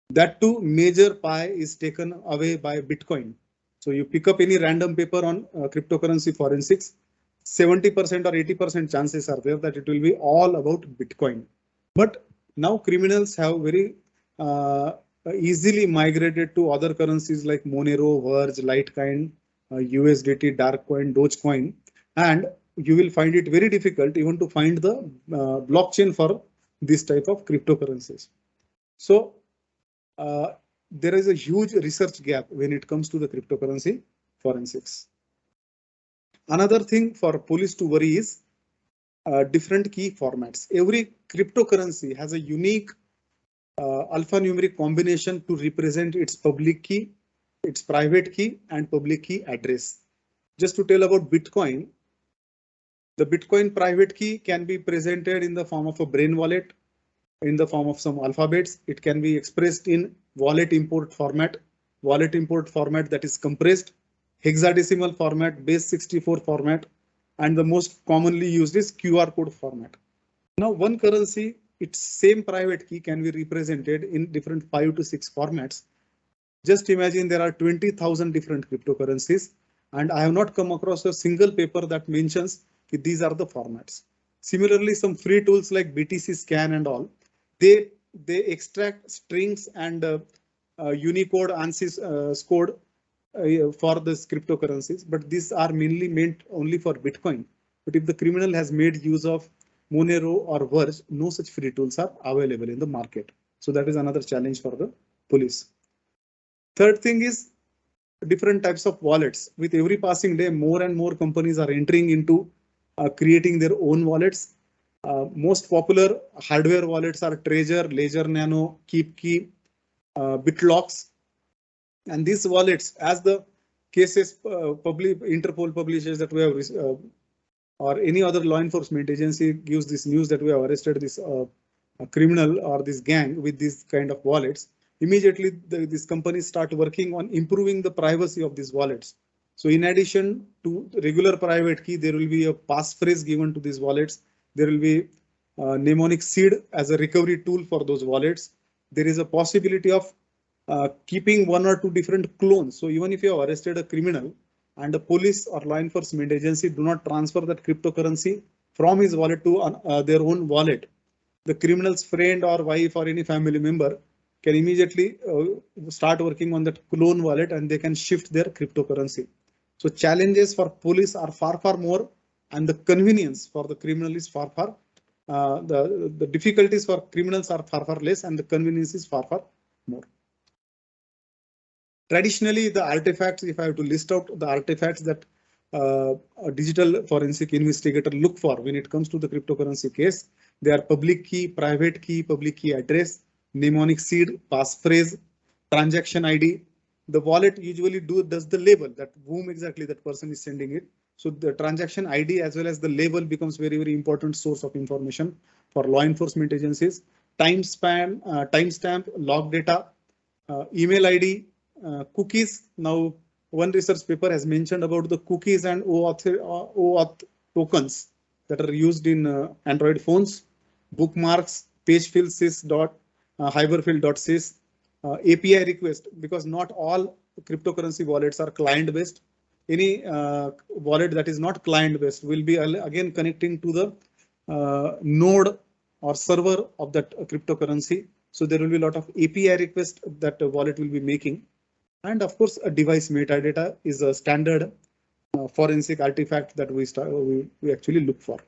That too, major pie is taken away by Bitcoin. So you pick up any random paper on cryptocurrency forensics, 70% or 80% chances are there that it will be all about Bitcoin. But now criminals have very easily migrated to other currencies like Monero, Verge, Litecoin, USDT, Darkcoin, Dogecoin, and you will find it very difficult even to find the blockchain for this type of cryptocurrencies. So there is a huge research gap when it comes to the cryptocurrency forensics. Another thing for police to worry is different key formats. Every cryptocurrency has a unique alphanumeric combination to represent its public key, its private key, and public key address. Just to tell about Bitcoin, the Bitcoin private key can be presented in the form of a brain wallet, in the form of some alphabets. It can be expressed in wallet import format that is compressed, hexadecimal format, base 64 format, and the most commonly used is QR code format. Now, one currency, its same private key can be represented in different 5 to 6 formats. Just imagine there are 20,000 different cryptocurrencies, and I have not come across a single paper that mentions that these are the formats. Similarly, some free tools like BTC Scan and all, they extract strings and Unicode, ANSYS code for this cryptocurrencies, but these are mainly meant only for Bitcoin. But if the criminal has made use of Monero or Verge, no such free tools are available in the market. So that is another challenge for the police. Third thing is different types of wallets. With every passing day, more and more companies are entering into creating their own wallets. Most popular hardware wallets are Trezor, Ledger Nano, KeepKey, BitLox. And these wallets, as the cases Interpol publishes that we have, or any other law enforcement agency gives this news that we have arrested this criminal or this gang with these kind of wallets, immediately these companies start working on improving the privacy of these wallets. So in addition to regular private key, there will be a passphrase given to these wallets. There will be mnemonic seed as a recovery tool for those wallets. There is a possibility of keeping 1 or 2 different clones. So even if you have arrested a criminal and the police or law enforcement agency do not transfer that cryptocurrency from his wallet to their own wallet, the criminal's friend or wife or any family member can immediately start working on that clone wallet and they can shift their cryptocurrency. So challenges for police are far more, and the convenience for the criminal is far the difficulties for criminals are far less, and the convenience is far more. Traditionally, the artifacts, if I have to list out the artifacts that a digital forensic investigator look for when it comes to the cryptocurrency case, they are public key, private key, public key address, mnemonic seed, passphrase, transaction ID. The wallet usually does the label that whom exactly that person is sending it. So the transaction ID as well as the label becomes very important source of information for law enforcement agencies. Timestamp, log data, email ID, cookies. Now, one research paper has mentioned about the cookies and OAuth tokens that are used in Android phones, bookmarks, pagefillsys, hyperfill.sys, API request, because not all cryptocurrency wallets are client based. Any wallet that is not client based will be again connecting to the node or server of that cryptocurrency. So there will be a lot of API requests that the wallet will be making. And of course, a device metadata is a standard forensic artifact that we actually look for.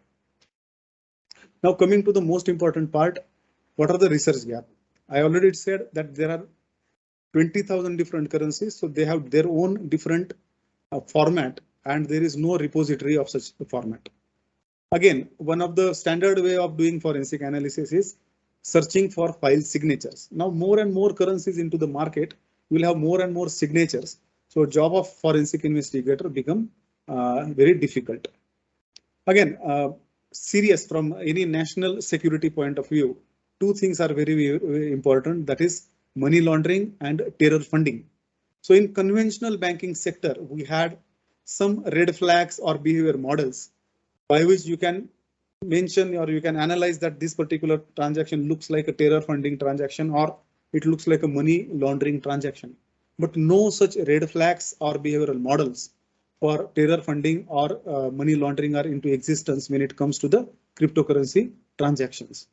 Now coming to the most important part, what are the research gaps? I already said that there are 20,000 different currencies, so they have their own different format, and there is no repository of such format. Again, one of the standard way of doing forensic analysis is searching for file signatures. Now more and more currencies into the market will have more and more signatures. So job of forensic investigator become very difficult. Again, serious from any national security point of view, two things are very, very important. That is money laundering and terror funding. So in conventional banking sector, we had some red flags or behavior models by which you can mention or you can analyze that this particular transaction looks like a terror funding transaction or it looks like a money laundering transaction. But no such red flags or behavioral models for terror funding or money laundering are into existence when it comes to the cryptocurrency transactions.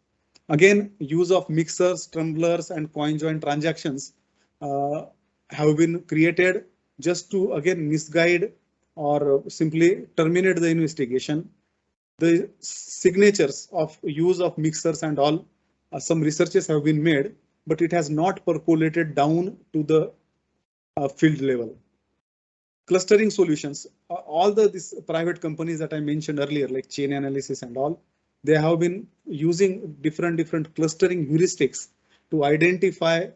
Again, use of mixers, tumblers and coin join transactions have been created just to again misguide or simply terminate the investigation. The signatures of use of mixers and all, some researches have been made, but it has not percolated down to the field level. Clustering solutions, all these private companies that I mentioned earlier, like chain analysis and all, they have been using different clustering heuristics to identify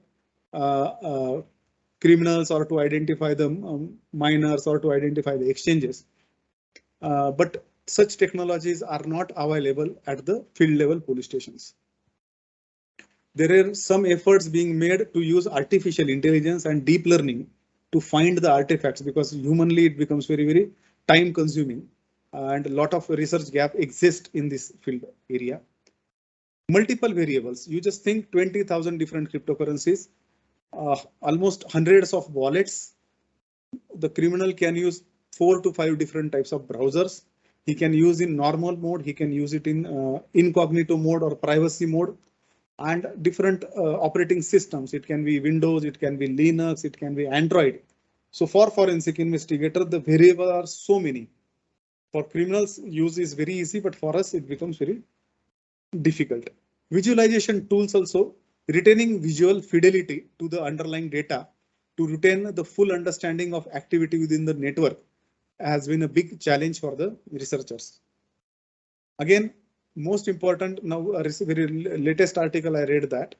criminals or to identify the miners or to identify the exchanges. But such technologies are not available at the field level police stations. There are some efforts being made to use artificial intelligence and deep learning to find the artifacts, because humanly it becomes very, very time consuming and a lot of research gap exists in this field area. Multiple variables. You just think 20,000 different cryptocurrencies, almost hundreds of wallets. The criminal can use 4 to 5 different types of browsers. He can use in normal mode, he can use it in incognito mode or privacy mode, and different operating systems. It can be Windows, it can be Linux, it can be Android. So for forensic investigator, the variables are so many. For criminals, use is very easy, but for us, it becomes very difficult. Visualization tools also, retaining visual fidelity to the underlying data to retain the full understanding of activity within the network has been a big challenge for the researchers. Again, most important now, a very latest article I read that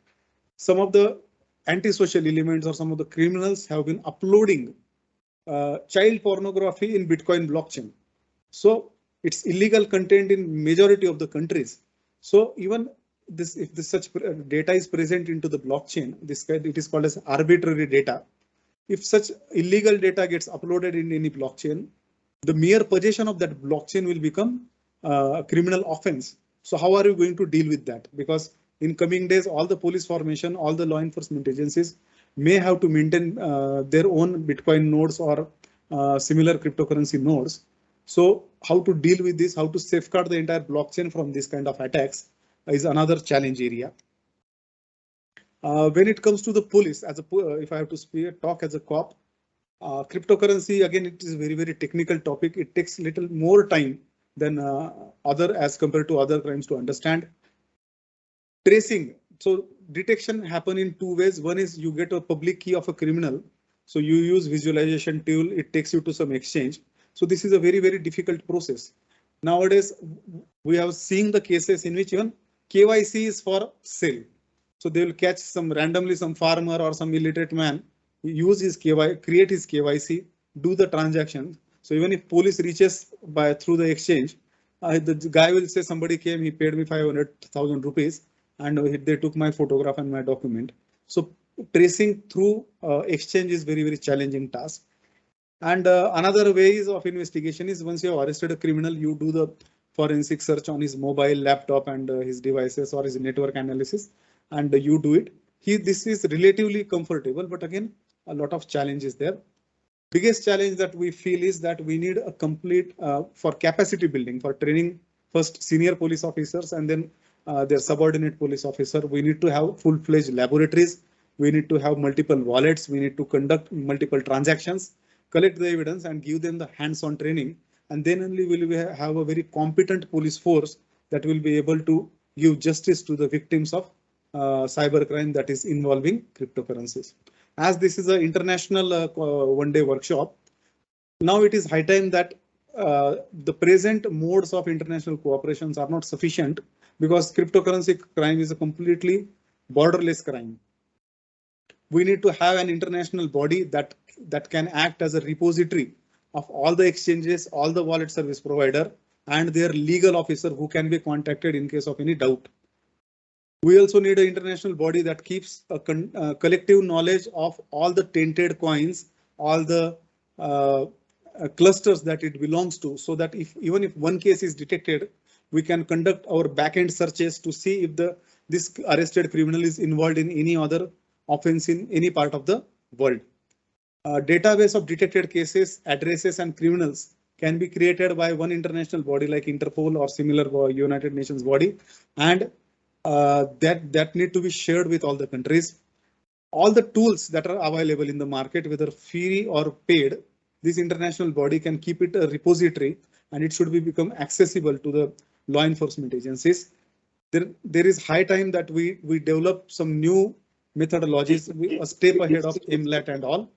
some of the antisocial elements or some of the criminals have been uploading child pornography in Bitcoin blockchain. So it's illegal content in majority of the countries. So even this, if this such data is present into the blockchain, it is called as arbitrary data. If such illegal data gets uploaded in any blockchain, the mere possession of that blockchain will become a criminal offense. So how are you going to deal with that? Because in coming days, all the police formation, all the law enforcement agencies may have to maintain their own Bitcoin nodes or similar cryptocurrency nodes. So how to deal with this, how to safeguard the entire blockchain from this kind of attacks is another challenge area. When it comes to the police, as a if I have to talk as a cop, cryptocurrency, again, it is a very, very technical topic. It takes little more time than as compared to other crimes to understand. Tracing. So detection happen in two ways. One is you get a public key of a criminal. So you use visualization tool. It takes you to some exchange. So this is a very, very difficult process. Nowadays, we have seen the cases in which even KYC is for sale. So they will catch some randomly some farmer or some illiterate man, use his KYC, create his KYC, do the transaction. So even if police reaches through the exchange, the guy will say somebody came, he paid me 500,000 rupees and they took my photograph and my document. So tracing through exchange is very, very challenging task. And another ways of investigation is once you have arrested a criminal, you do the forensic search on his mobile, laptop and his devices or his network analysis, and you do it. This is relatively comfortable, but again, a lot of challenges there. Biggest challenge that we feel is that we need a complete for capacity building, for training first senior police officers and then their subordinate police officer. We need to have full-fledged laboratories. We need to have multiple wallets. We need to conduct multiple transactions, collect the evidence and give them the hands-on training. And then only will we have a very competent police force that will be able to give justice to the victims of cybercrime that is involving cryptocurrencies. As this is an international one-day workshop, Now it is high time that the present modes of international cooperations are not sufficient, because cryptocurrency crime is a completely borderless crime. We need to have an international body that can act as a repository of all the exchanges, all the wallet service provider, and their legal officer who can be contacted in case of any doubt. We also need an international body that keeps a collective knowledge of all the tainted coins, all the clusters that it belongs to, so that even if one case is detected, we can conduct our back-end searches to see if this arrested criminal is involved in any other offense in any part of the world. A database of detected cases, addresses, and criminals can be created by one international body like Interpol or similar United Nations body, and that need to be shared with all the countries. All the tools that are available in the market, whether free or paid, this international body can keep it a repository, and it should become accessible to the law enforcement agencies. There is high time that we develop some new methodologies, a step ahead of MLAT and all.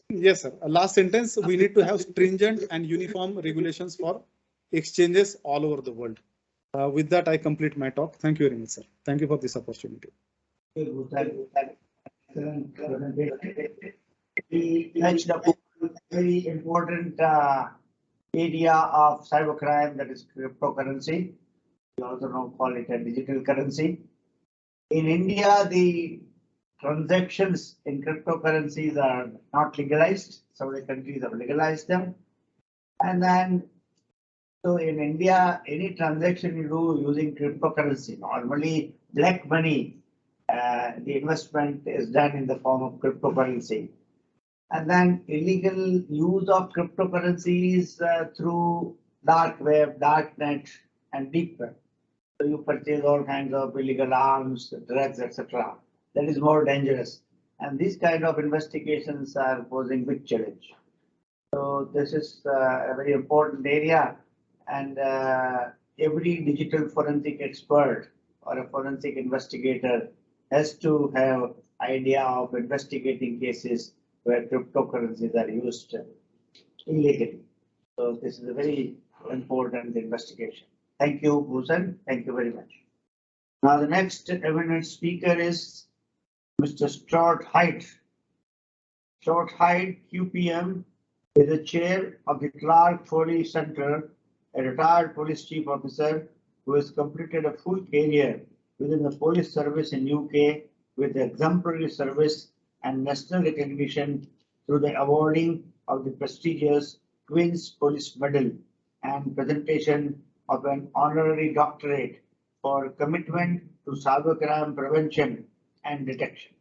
Yes, sir. Last sentence, we need to have stringent and uniform regulations for exchanges all over the world. With that, I complete my talk. Thank you very much, sir. Thank you for this opportunity. We touched upon a very important area of cybercrime, that is cryptocurrency. We also call it a digital currency. In India, the transactions in cryptocurrencies are not legalized. Some of the countries have legalized them. And then, so in India, any transaction you do using cryptocurrency, normally black money, the investment is done in the form of cryptocurrency. And then illegal use of cryptocurrencies through dark web, dark net, and deep web. So you purchase all kinds of illegal arms, drugs, etc. That is more dangerous. And these kind of investigations are posing big challenge. So this is a very important area, and every digital forensic expert or a forensic investigator has to have idea of investigating cases where cryptocurrencies are used illegally. So this is a very important investigation. Thank you, Bhushan. Thank you very much. Now the next eminent speaker is Mr. Stuart Hyde. Stuart Hyde, QPM, is the chair of the Clark Foley Center, a retired police chief officer who has completed a full career within the police service in UK with exemplary service and national recognition through the awarding of the prestigious Queen's Police Medal and presentation of an honorary doctorate for commitment to cybercrime prevention and detection.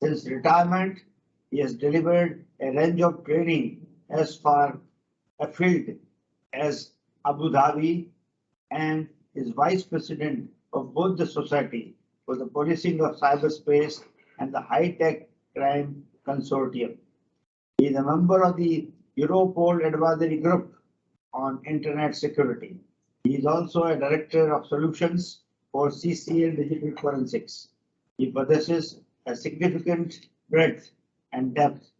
Since retirement, he has delivered a range of training as far afield as Abu Dhabi, and is vice president of both the Society for the Policing of Cyberspace and the High Tech Crime Consortium. He is a member of the Europol Advisory Group on Internet Security. He is also a director of solutions for CCL Digital Forensics. He possesses a significant breadth and depth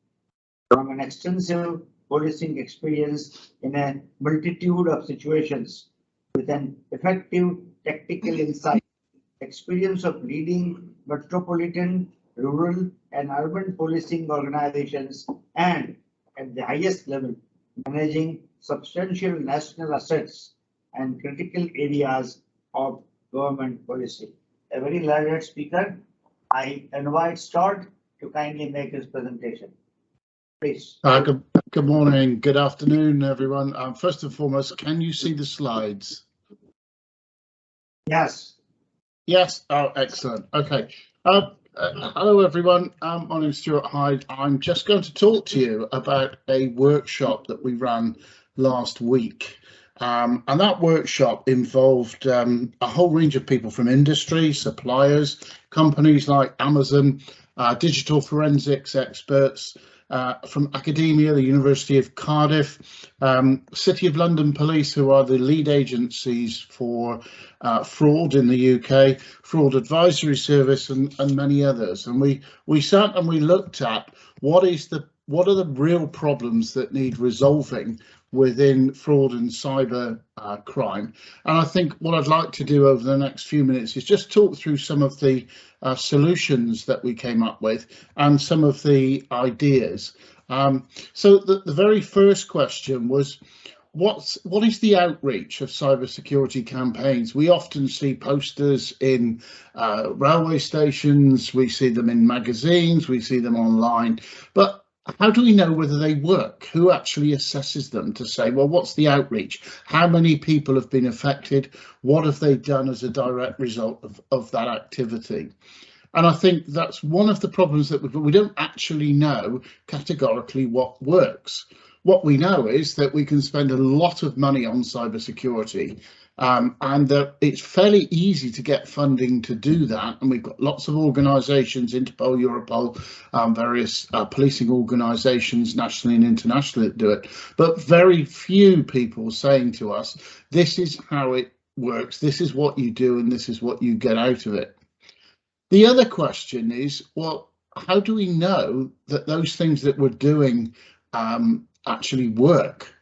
from an extensive policing experience in a multitude of situations with an effective tactical insight, experience of leading metropolitan, rural, and urban policing organizations, and at the highest level, managing substantial national assets and critical areas of government policy. A very learned speaker. I invite Stuart to kindly make his presentation. Please. Good morning, good afternoon, everyone. First and foremost, can you see the slides? Yes. Yes. Oh, excellent. Okay. Hello, everyone. My name is Stuart Hyde. I'm just going to talk to you about a workshop that we ran last week. And that workshop involved a whole range of people from industry, suppliers, companies like Amazon, digital forensics experts, from academia, the University of Cardiff, City of London Police, who are the lead agencies for fraud in the UK, Fraud Advisory Service, and many others. And we sat and we looked at what are the real problems that need resolving within fraud and cyber crime. And I think what I'd like to do over the next few minutes is just talk through some of the solutions that we came up with and some of the ideas. So the very first question was, what is the outreach of cybersecurity campaigns? We often see posters in railway stations, we see them in magazines, we see them online, but how do we know whether they work? Who actually assesses them to say, well, what's the outreach? How many people have been affected? What have they done as a direct result of that activity? And I think that's one of the problems that we don't actually know categorically what works. What we know is that we can spend a lot of money on cybersecurity, and that it's fairly easy to get funding to do that. And we've got lots of organisations, Interpol, Europol, various policing organisations, nationally and internationally, that do it. But very few people saying to us, this is how it works, this is what you do, and this is what you get out of it. The other question is, well, how do we know that those things that we're doing actually work?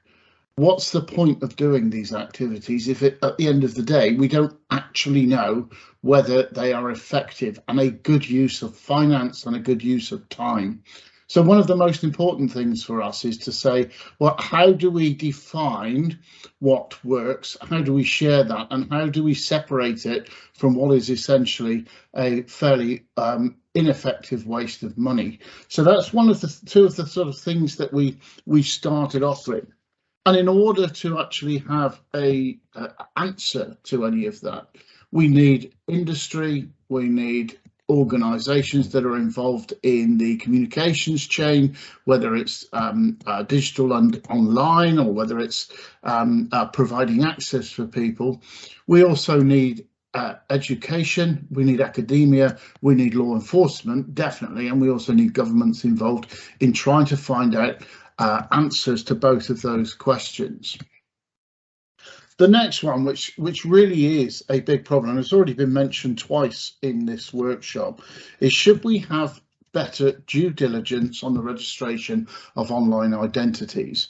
What's the point of doing these activities if at the end of the day we don't actually know whether they are effective and a good use of finance and a good use of time? So one of the most important things for us is to say, well, how do we define what works? How do we share that? And how do we separate it from what is essentially a fairly ineffective waste of money? So that's one of the two of the sort of things that we started off with. And in order to actually have a answer to any of that, we need industry, we need organisations that are involved in the communications chain, whether it's digital and online, or whether it's providing access for people. We also need education, we need academia, we need law enforcement, definitely, and we also need governments involved in trying to find out answers to both of those questions. The next one, which really is a big problem, and it's already been mentioned twice in this workshop, is should we have better due diligence on the registration of online identities?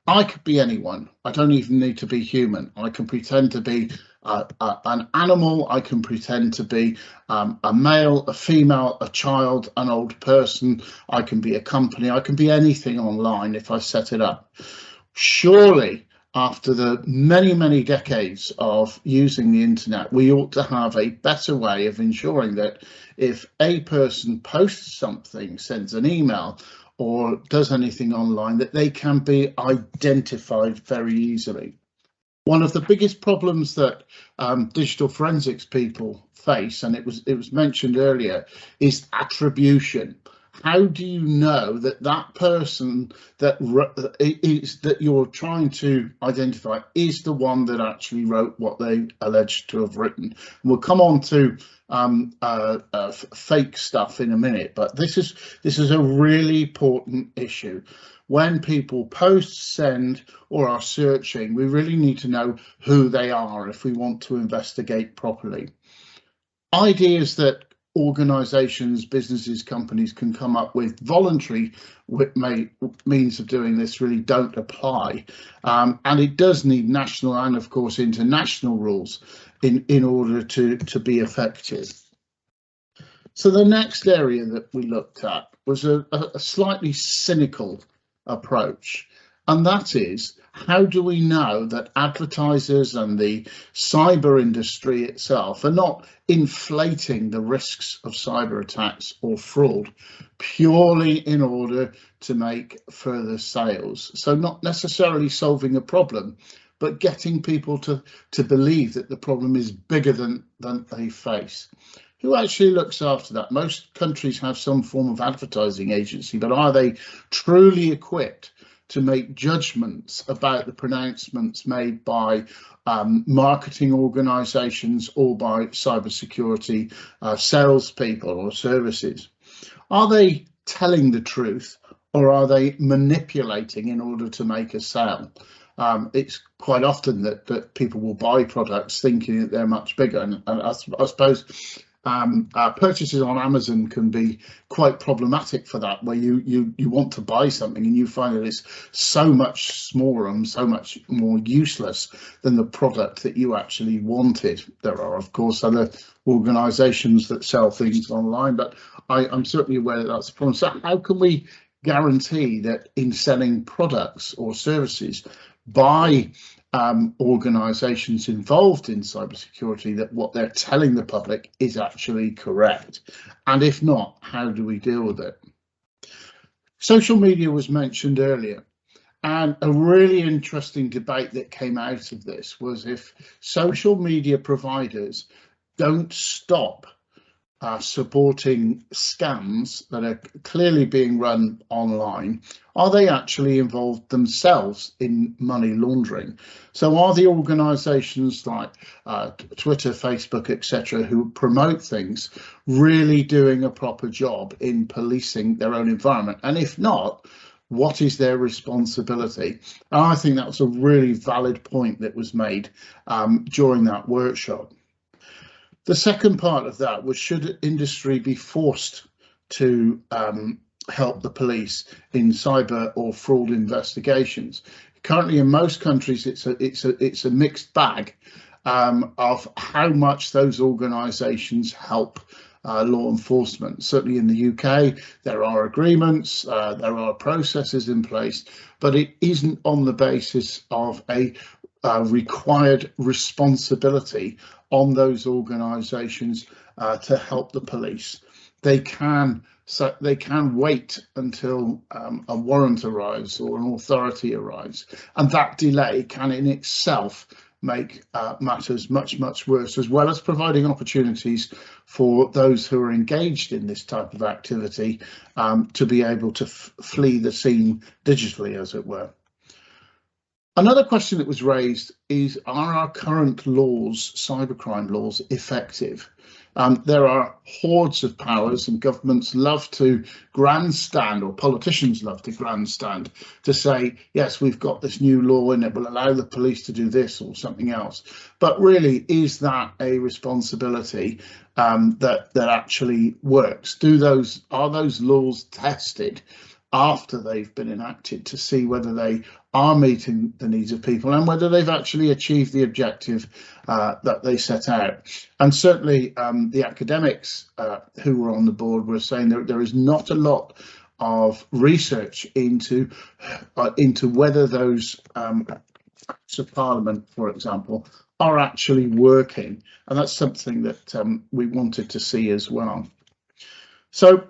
I could be anyone. I don't even need to be human. I can pretend to be an animal. I can pretend to be a male, a female, a child, an old person. I can be a company. I can be anything online if I set it up. Surely, after the many decades of using the internet, we ought to have a better way of ensuring that if a person posts something, sends an email, or does anything online, that they can be identified very easily. One of the biggest problems that digital forensics people face, and it was mentioned earlier, is attribution. How do you know that that person that you're trying to identify is the one that actually wrote what they allege to have written? And we'll come on to fake stuff in a minute, but this is a really important issue. When people post, send, or are searching, we really need to know who they are if we want to investigate properly. Ideas that organisations, businesses, companies can come up with voluntary means of doing this really don't apply, and it does need national and of course international rules in order to be effective. So the next area that we looked at was a slightly cynical approach, and that is, how do we know that advertisers and the cyber industry itself are not inflating the risks of cyber attacks or fraud purely in order to make further sales? So not necessarily solving a problem, but getting people to believe that the problem is bigger than they face. Who actually looks after that? Most countries have some form of advertising agency, but are they truly equipped to make judgments about the pronouncements made by marketing organisations or by cybersecurity salespeople or services? Are they telling the truth, or are they manipulating in order to make a sale? It's quite often that people will buy products thinking that they're much bigger, and I suppose purchases on Amazon can be quite problematic for that, where you want to buy something and you find that it's so much smaller and so much more useless than the product that you actually wanted. There are, of course, other organisations that sell things online, but I'm certainly aware that that's a problem. So how can we guarantee that in selling products or services by organisations involved in cybersecurity, that what they're telling the public is actually correct? And if not, how do we deal with it? Social media was mentioned earlier, and a really interesting debate that came out of this was if social media providers don't stop supporting scams that are clearly being run online, are they actually involved themselves in money laundering? So are the organisations like Twitter, Facebook, etc., who promote things, really doing a proper job in policing their own environment? And if not, what is their responsibility? And I think that was a really valid point that was made during that workshop. The second part of that was, should industry be forced to help the police in cyber or fraud investigations? Currently, in most countries, it's a mixed bag of how much those organisations help law enforcement. Certainly in the UK, there are agreements, there are processes in place, but it isn't on the basis of a required responsibility on those organisations to help the police. They can wait until a warrant arrives or an authority arrives, and that delay can in itself make matters much worse, as well as providing opportunities for those who are engaged in this type of activity to be able to flee the scene digitally, as it were. Another question that was raised is, are our current laws, cybercrime laws, effective? There are hordes of powers, and governments love to grandstand, or politicians love to grandstand, to say, yes, we've got this new law and it will allow the police to do this or something else. But really, is that a responsibility that actually works? Are those laws tested after they've been enacted to see whether they are meeting the needs of people and whether they've actually achieved the objective that they set out? And certainly the academics who were on the board were saying there is not a lot of research into whether those acts of parliament, for example, are actually working, and that's something that we wanted to see as well. So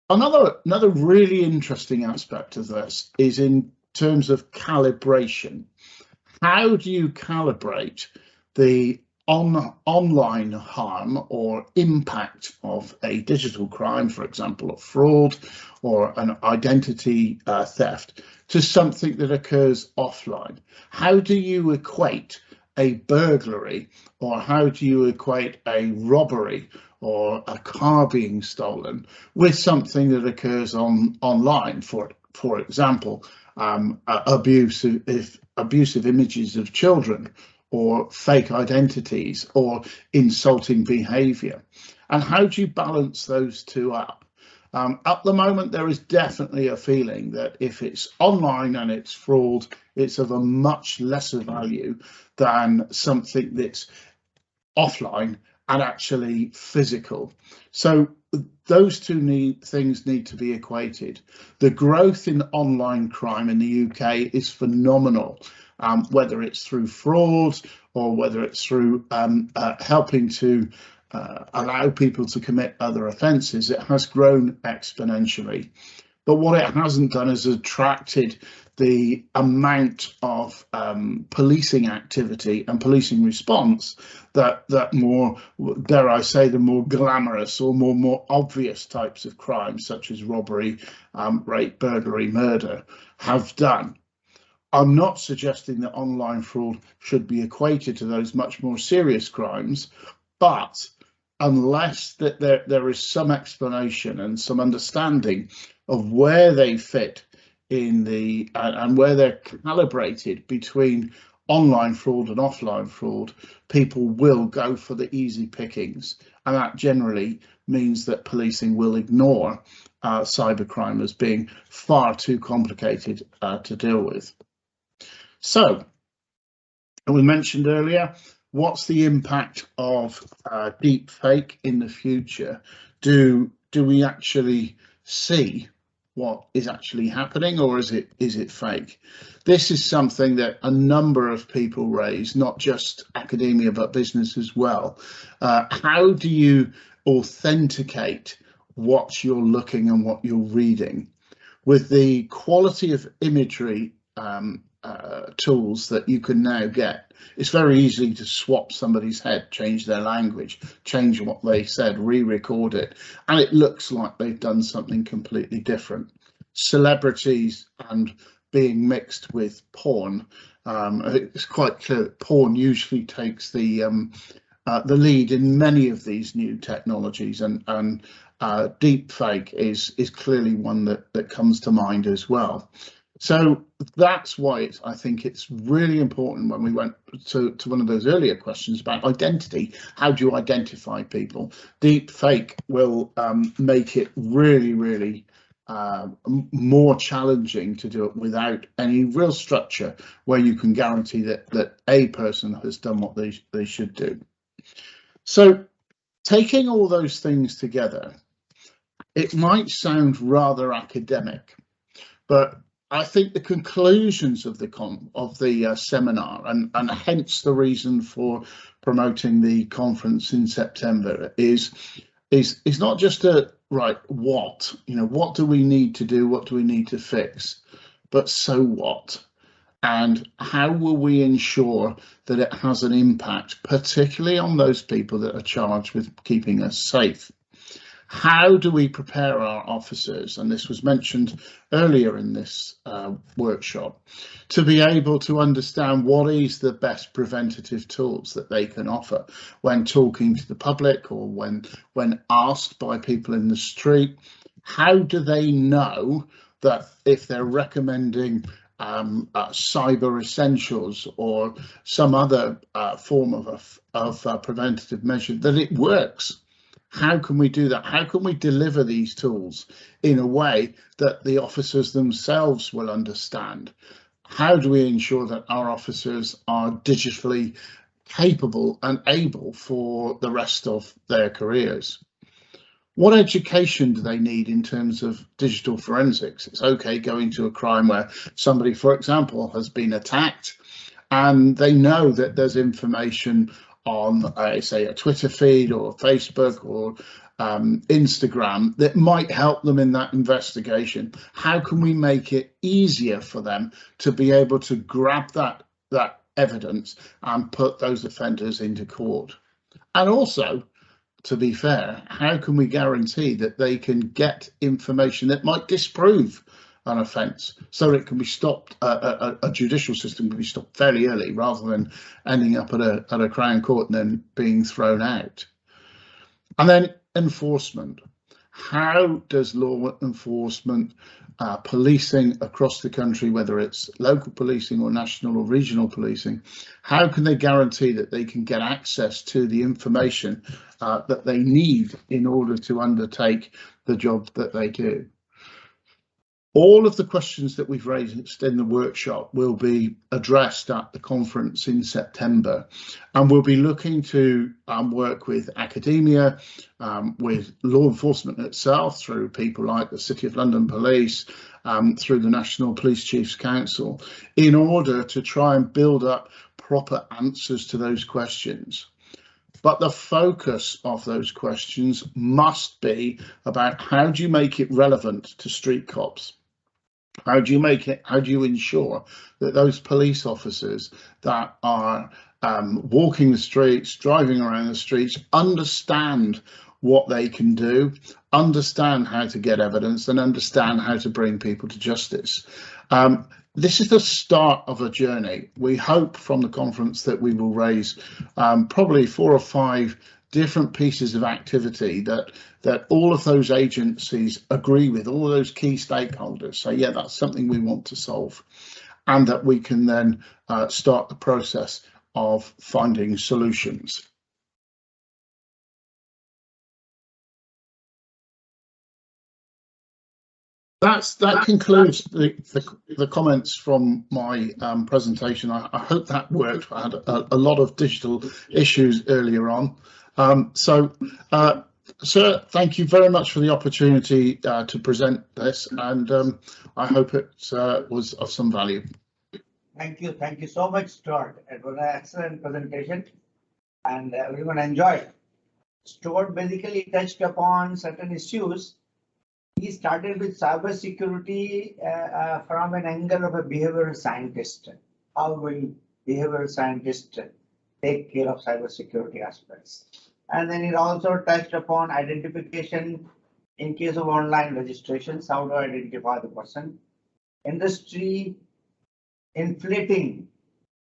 another really interesting aspect of this is in terms of calibration. How do you calibrate the online harm or impact of a digital crime, for example, a fraud or an identity theft, to something that occurs offline? How do you equate a burglary, or how do you equate a robbery or a car being stolen with something that occurs online? For example, abusive images of children, or fake identities, or insulting behaviour. And how do you balance those two up? At the moment, there is definitely a feeling that if it's online and it's fraud, it's of a much lesser value than something that's offline and actually physical. So those two things need to be equated. The growth in online crime in the UK is phenomenal, whether it's through fraud or whether it's through helping to allow people to commit other offences. It has grown exponentially. But what it hasn't done is attracted the amount of policing activity and policing response that more, dare I say, the more glamorous or more obvious types of crimes, such as robbery, rape, burglary, murder, have done. I'm not suggesting that online fraud should be equated to those much more serious crimes, but unless that there is some explanation and some understanding of where they fit in the and where they're calibrated between online fraud and offline fraud, people will go for the easy pickings, and that generally means that policing will ignore cybercrime as being far too complicated to deal with. So, we mentioned earlier, what's the impact of deep fake in the future? Do we actually see what is actually happening, or is it fake? This is something that a number of people raise, not just academia but business as well. How do you authenticate what you're looking and what you're reading? With the quality of imagery tools that you can now get, it's very easy to swap somebody's head, change their language, change what they said, re-record it, and it looks like they've done something completely different. Celebrities and being mixed with porn, it's quite clear that porn usually takes the lead in many of these new technologies, and deep fake is clearly one that comes to mind as well. So that's why I think it's really important, when we went to one of those earlier questions about identity, how do you identify people? Deep fake will make it really, really more challenging to do it without any real structure where you can guarantee that a person has done what they should do. So taking all those things together, it might sound rather academic, but I think the conclusions of the seminar, and hence the reason for promoting the conference in September, is not just a right what do we need to do, what do we need to fix, but so what, and how will we ensure that it has an impact, particularly on those people that are charged with keeping us safe. How do we prepare our officers, and this was mentioned earlier in this workshop, to be able to understand what is the best preventative tools that they can offer when talking to the public, or when asked by people in the street? How do they know that if they're recommending cyber essentials or some other form of preventative measure, that it works? How can we do that? How can we deliver these tools in a way that the officers themselves will understand? How do we ensure that our officers are digitally capable and able for the rest of their careers? What education do they need in terms of digital forensics? It's okay going to a crime where somebody, for example, has been attacked, and they know that there's information on, say, a Twitter feed or Facebook or Instagram that might help them in that investigation. How can we make it easier for them to be able to grab that evidence and put those offenders into court? And also, to be fair, how can we guarantee that they can get information that might disprove an offence, so it can be stopped, a judicial system can be stopped fairly early, rather than ending up at a Crown Court and then being thrown out? And then enforcement. How does law enforcement, policing across the country, whether it's local policing or national or regional policing, how can they guarantee that they can get access to the information that they need in order to undertake the job that they do? All of the questions that we've raised in the workshop will be addressed at the conference in September, and we'll be looking to work with academia, with law enforcement itself, through people like the City of London Police, through the National Police Chiefs Council, in order to try and build up proper answers to those questions. But the focus of those questions must be about how do you make it relevant to street cops? How do you ensure that those police officers that are walking the streets, driving around the streets, understand what they can do, understand how to get evidence, and understand how to bring people to justice? This is the start of a journey. We hope from the conference that we will raise probably 4 or 5 different pieces of activity that all of those agencies agree with, all of those key stakeholders say, yeah, that's something we want to solve, and that we can then start the process of finding solutions. That concludes the comments from my presentation. I hope that worked. I had a lot of digital issues earlier on. Sir, thank you very much for the opportunity to present this, and I hope it was of some value. Thank you so much, Stuart. It was an excellent presentation, and everyone enjoyed. Stuart basically touched upon certain issues. He started with cybersecurity from an angle of a behavioral scientist. How will behavioral scientists take care of cybersecurity aspects? And then it also touched upon identification in case of online registrations. How to identify the person? Industry inflating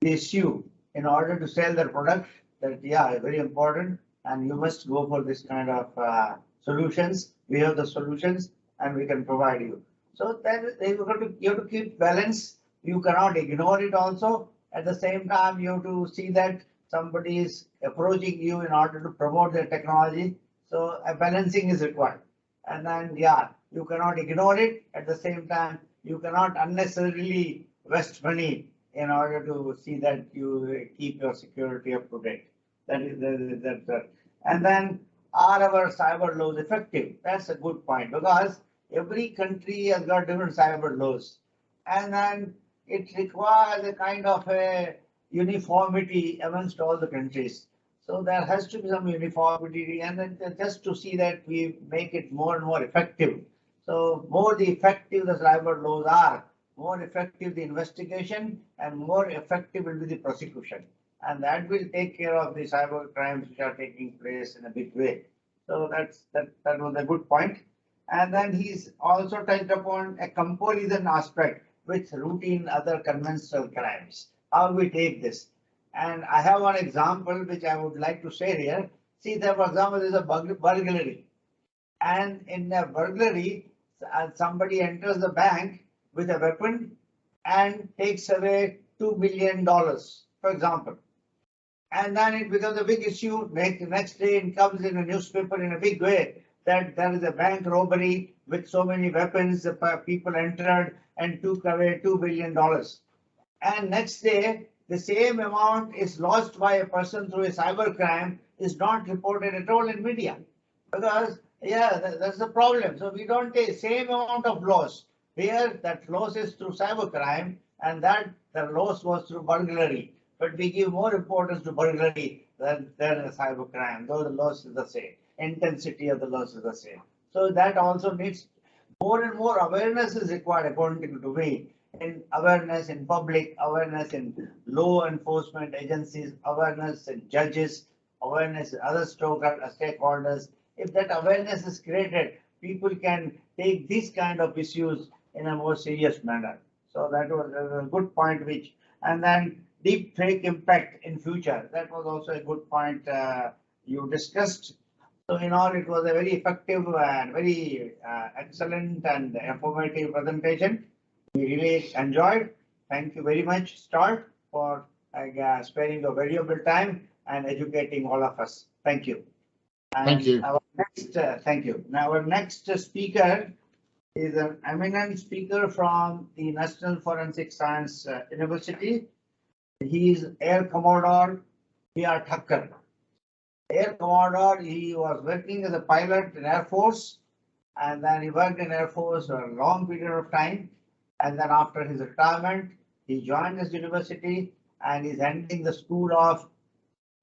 the issue in order to sell their product. That, yeah, very important, and you must go for this kind of solutions. We have the solutions, and we can provide you. So then you have to keep balance. You cannot ignore it also. At the same time, you have to see that somebody is approaching you in order to promote their technology. So a balancing is required. And then, yeah, you cannot ignore it. At the same time, you cannot unnecessarily waste money in order to see that you keep your security up to date. That is that. And then, are our cyber laws effective? That's a good point, because every country has got different cyber laws, and then it requires a kind of a uniformity amongst all the countries. So there has to be some uniformity, and then just to see that we make it more and more effective. So more the effective the cyber laws are, more effective the investigation, and more effective will be the prosecution. And that will take care of the cyber crimes which are taking place in a big way. So that was a good point. And then he's also touched upon a comparison aspect with routine other conventional crimes. How we take this. And I have one example which I would like to share here. See, there, for example, there is a burglary. And in a burglary, somebody enters the bank with a weapon and takes away $2 million, for example. And then it becomes a big issue. Next day it comes in a newspaper in a big way that there is a bank robbery with so many weapons. People entered and took away $2 billion. And next day, the same amount is lost by a person through a cyber crime is not reported at all in media. Because, yeah, that's the problem. So we don't take same amount of loss. Here, that loss is through cyber crime, and that the loss was through burglary. But we give more importance to burglary than a cyber crime, though the loss is the same. Intensity of the loss is the same. So that also needs more and more awareness is required, according to me, in awareness in public, awareness in law enforcement agencies, awareness in judges, awareness in other stakeholders. If that awareness is created, people can take these kind of issues in a more serious manner. So that was a good point, which, and then deep fake impact in future. That was also a good point you discussed. So in all, it was a very effective and very excellent and informative presentation. We really enjoyed. Thank you very much, Stuart, for sparing your valuable time and educating all of us. Thank you. And thank you. Our next, thank you. Now our next speaker is an eminent speaker from the National Forensic Science University. He is Air Commodore B.R. Thakkar. Air Commodore, he was working as a pilot in Air Force, and then he worked in Air Force for a long period of time. And then after his retirement, he joined this university and is ending the School of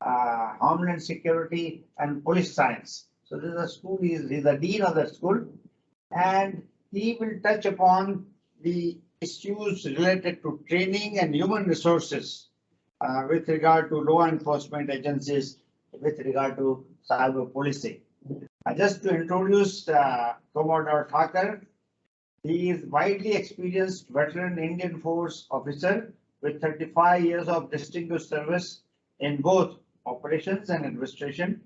Homeland Security and Police Science. So this is a school, he's the dean of the school, and he will touch upon the issues related to training and human resources with regard to law enforcement agencies, with regard to cyber policing. Just to introduce Commodore Thakkar, he is widely experienced veteran Indian Force officer with 35 years of distinguished service in both operations and administration.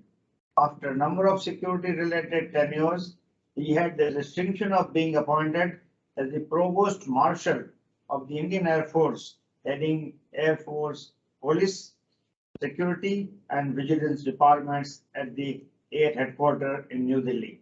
After a number of security related tenures, he had the distinction of being appointed as the Provost Marshal of the Indian Air Force, heading Air Force Police, Security and Vigilance departments at the Air Headquarters in New Delhi.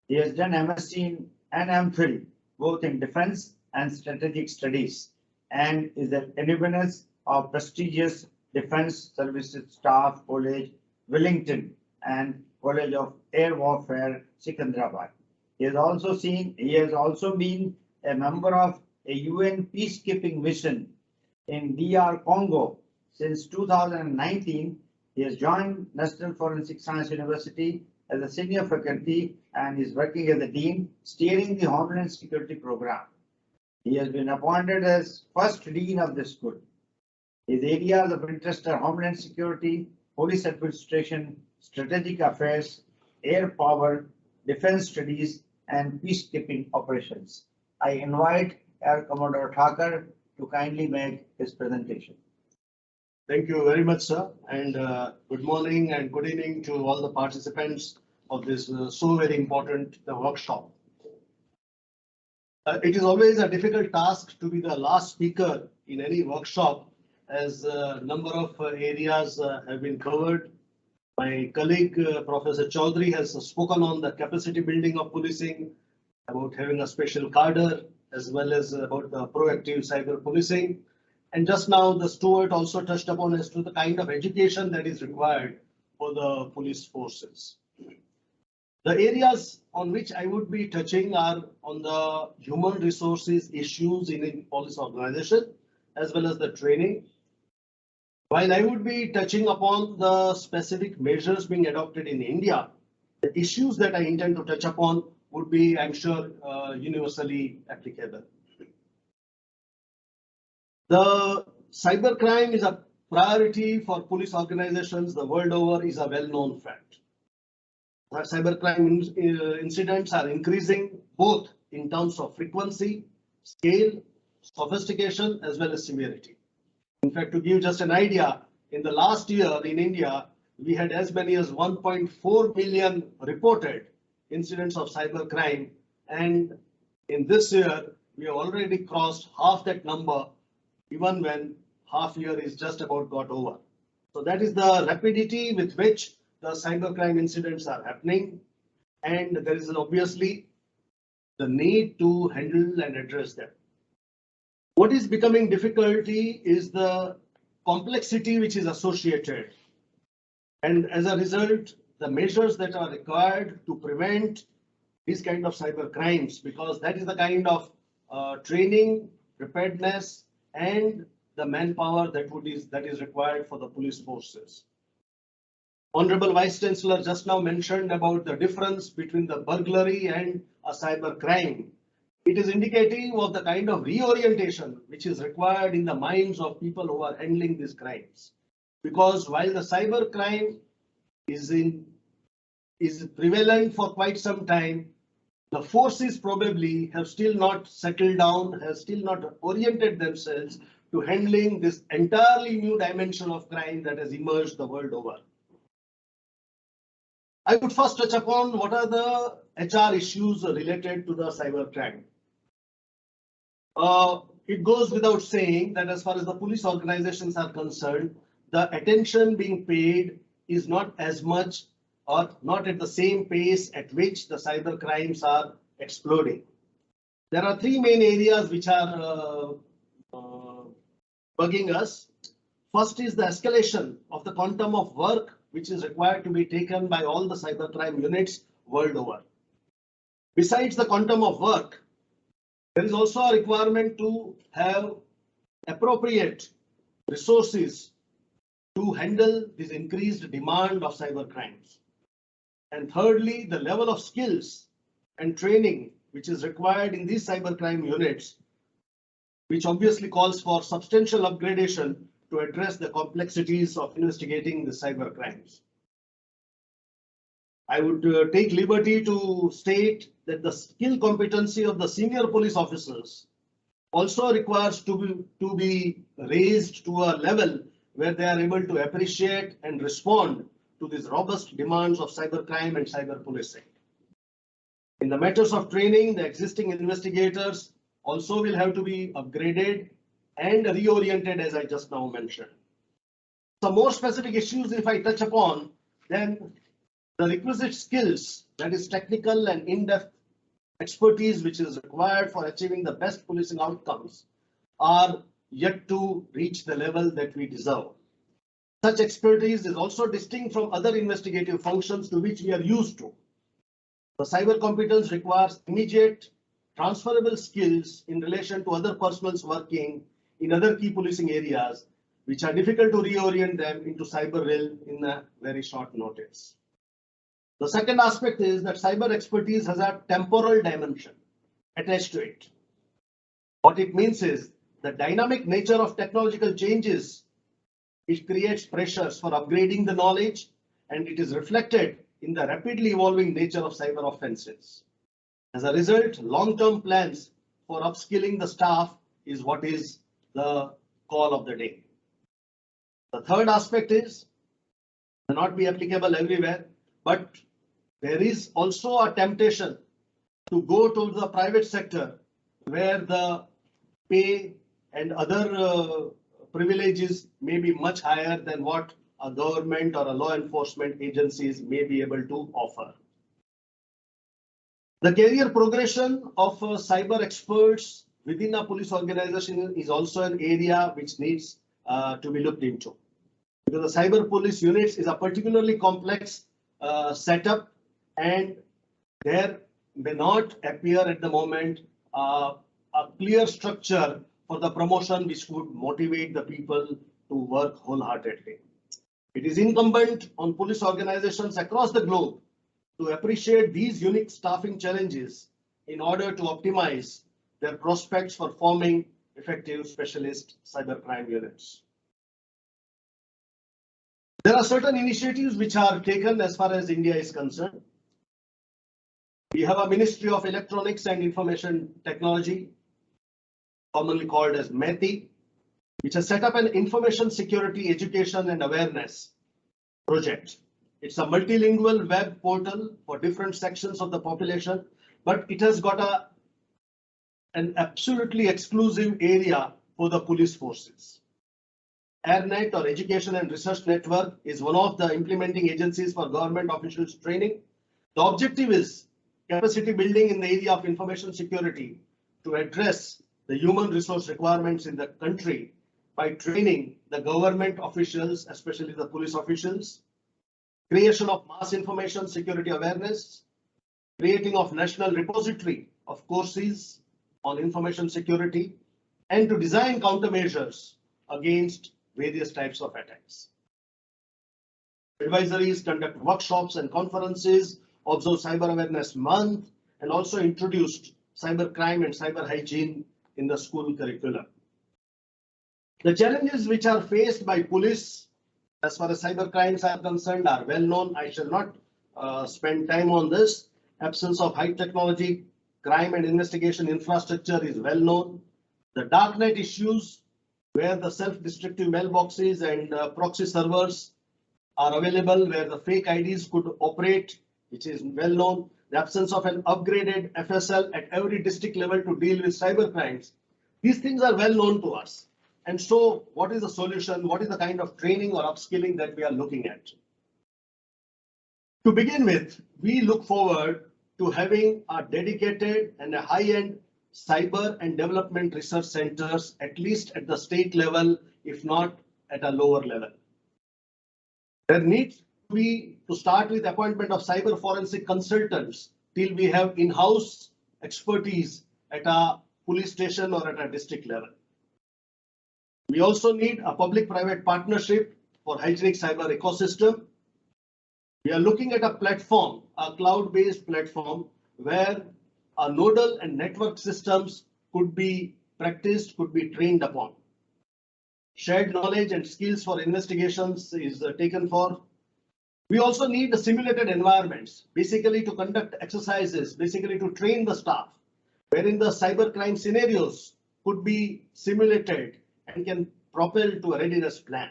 He has done MSc and MPhil both in Defence and Strategic Studies and is an alumnus of prestigious Defence Services Staff College, Wellington, and College of Air Warfare, Secunderabad. He has also been a member of a UN peacekeeping mission in DR Congo since 2019. He has joined National Forensic Science University as a senior faculty and is working as a dean, steering the Homeland Security program. He has been appointed as first dean of the school. His areas of interest are Homeland Security, Police Administration, Strategic Affairs, Air Power, Defence Studies, and Peacekeeping Operations. I invite Air Commodore Thakur to kindly make his presentation. Thank you very much, sir, and good morning and good evening to all the participants of this so very important workshop. It is always a difficult task to be the last speaker in any workshop, as a number of areas have been covered. My colleague, Professor Chaudhary, has spoken on the capacity building of policing, about having a special cadre, as well as about the proactive cyber policing. And just now, the Stuart also touched upon as to the kind of education that is required for the police forces. The areas on which I would be touching are on the human resources issues in a police organization, as well as the training. While I would be touching upon the specific measures being adopted in India, the issues that I intend to touch upon would be, I'm sure, universally applicable. The cybercrime is a priority for police organizations the world over, is a well-known fact. Cybercrime incidents are increasing both in terms of frequency, scale, sophistication, as well as severity. In fact, to give just an idea, in the last year in India, we had as many as 1.4 million reported incidents of cybercrime, and in this year, we have already crossed half that number, even when half year is just about got over. So that is the rapidity with which the cybercrime incidents are happening, and there is obviously the need to handle and address them. What is becoming difficulty is the complexity which is associated, and as a result, the measures that are required to prevent these kind of cyber crimes, because that is the kind of training, preparedness, and the manpower that is required for the police forces. Honorable Vice Chancellor just now mentioned about the difference between the burglary and a cyber crime. It is indicative of the kind of reorientation which is required in the minds of people who are handling these crimes. Because while the cyber crime is prevalent for quite some time, the forces probably have still not settled down, have still not oriented themselves to handling this entirely new dimension of crime that has emerged the world over. I would first touch upon what are the HR issues related to the cyber crime. It goes without saying that as far as the police organizations are concerned, the attention being paid is not as much or not at the same pace at which the cyber crimes are exploding. There are three main areas which are bugging us. First is the escalation of the quantum of work which is required to be taken by all the cybercrime units world over. Besides the quantum of work, there is also a requirement to have appropriate resources to handle this increased demand of cyber crimes. And thirdly, the level of skills and training which is required in these cybercrime units, which obviously calls for substantial upgradation to address the complexities of investigating the cyber crimes. I would take liberty to state that the skill competency of the senior police officers also requires to be raised to a level where they are able to appreciate and respond to these robust demands of cybercrime and cyber policing. In the matters of training, the existing investigators also will have to be upgraded and reoriented, as I just now mentioned. Some more specific issues, if I touch upon, then the requisite skills, that is technical and in-depth expertise which is required for achieving the best policing outcomes, are yet to reach the level that we deserve. Such expertise is also distinct from other investigative functions to which we are used to. The cyber competence requires immediate transferable skills in relation to other personnels working in other key policing areas, which are difficult to reorient them into cyber realm in a very short notice. The second aspect is that cyber expertise has a temporal dimension attached to it. What it means is the dynamic nature of technological changes, which creates pressures for upgrading the knowledge, and it is reflected in the rapidly evolving nature of cyber offenses. As a result, long-term plans for upskilling the staff is what is the call of the day. The third aspect is may not be applicable everywhere, but there is also a temptation to go to the private sector where the pay and other privileges may be much higher than what a government or a law enforcement agencies may be able to offer. The career progression of cyber experts within a police organization is also an area which needs to be looked into. Because the cyber police units is a particularly complex setup, and there may not appear at the moment a clear structure for the promotion which would motivate the people to work wholeheartedly. It is incumbent on police organizations across the globe to appreciate these unique staffing challenges in order to optimize their prospects for forming effective specialist cybercrime units. There are certain initiatives which are taken as far as India is concerned. We have a Ministry of Electronics and Information Technology, commonly called as METI, which has set up an information security education and awareness project. It's a multilingual web portal for different sections of the population, but it has got an absolutely exclusive area for the police forces. AirNet, or Education and Research Network, is one of the implementing agencies for government officials training. The objective is capacity building in the area of information security to address the human resource requirements in the country by training the government officials, especially the police officials, creation of mass information security awareness, creating of national repository of courses on information security, and to design countermeasures against various types of attacks. Advisories, conduct workshops and conferences, observe Cyber Awareness Month, and also introduced cybercrime and cyber hygiene in the school curriculum. The challenges which are faced by police as far as cyber crimes are concerned are well known. I shall not spend time on this. Absence of high technology, crime and investigation infrastructure is well known. The darknet issues, where the self-destructive mailboxes and proxy servers are available, where the fake IDs could operate, which is well known. The absence of an upgraded FSL at every district level to deal with cyber crimes. These things are well known to us. And so what is the solution? What is the kind of training or upskilling that we are looking at? To begin with, we look forward to having a dedicated and a high-end cyber and development research centers, at least at the state level, if not at a lower level. There needs to be, to start with, appointment of cyber forensic consultants till we have in-house expertise at a police station or at a district level. We also need a public-private partnership for hygienic cyber ecosystem. We are looking at a platform, a cloud-based platform, where our nodal and network systems could be practiced, could be trained upon. Shared knowledge and skills for investigations is taken for. We also need the simulated environments, basically to conduct exercises, basically to train the staff, wherein the cybercrime scenarios could be simulated and can propel to a readiness plan.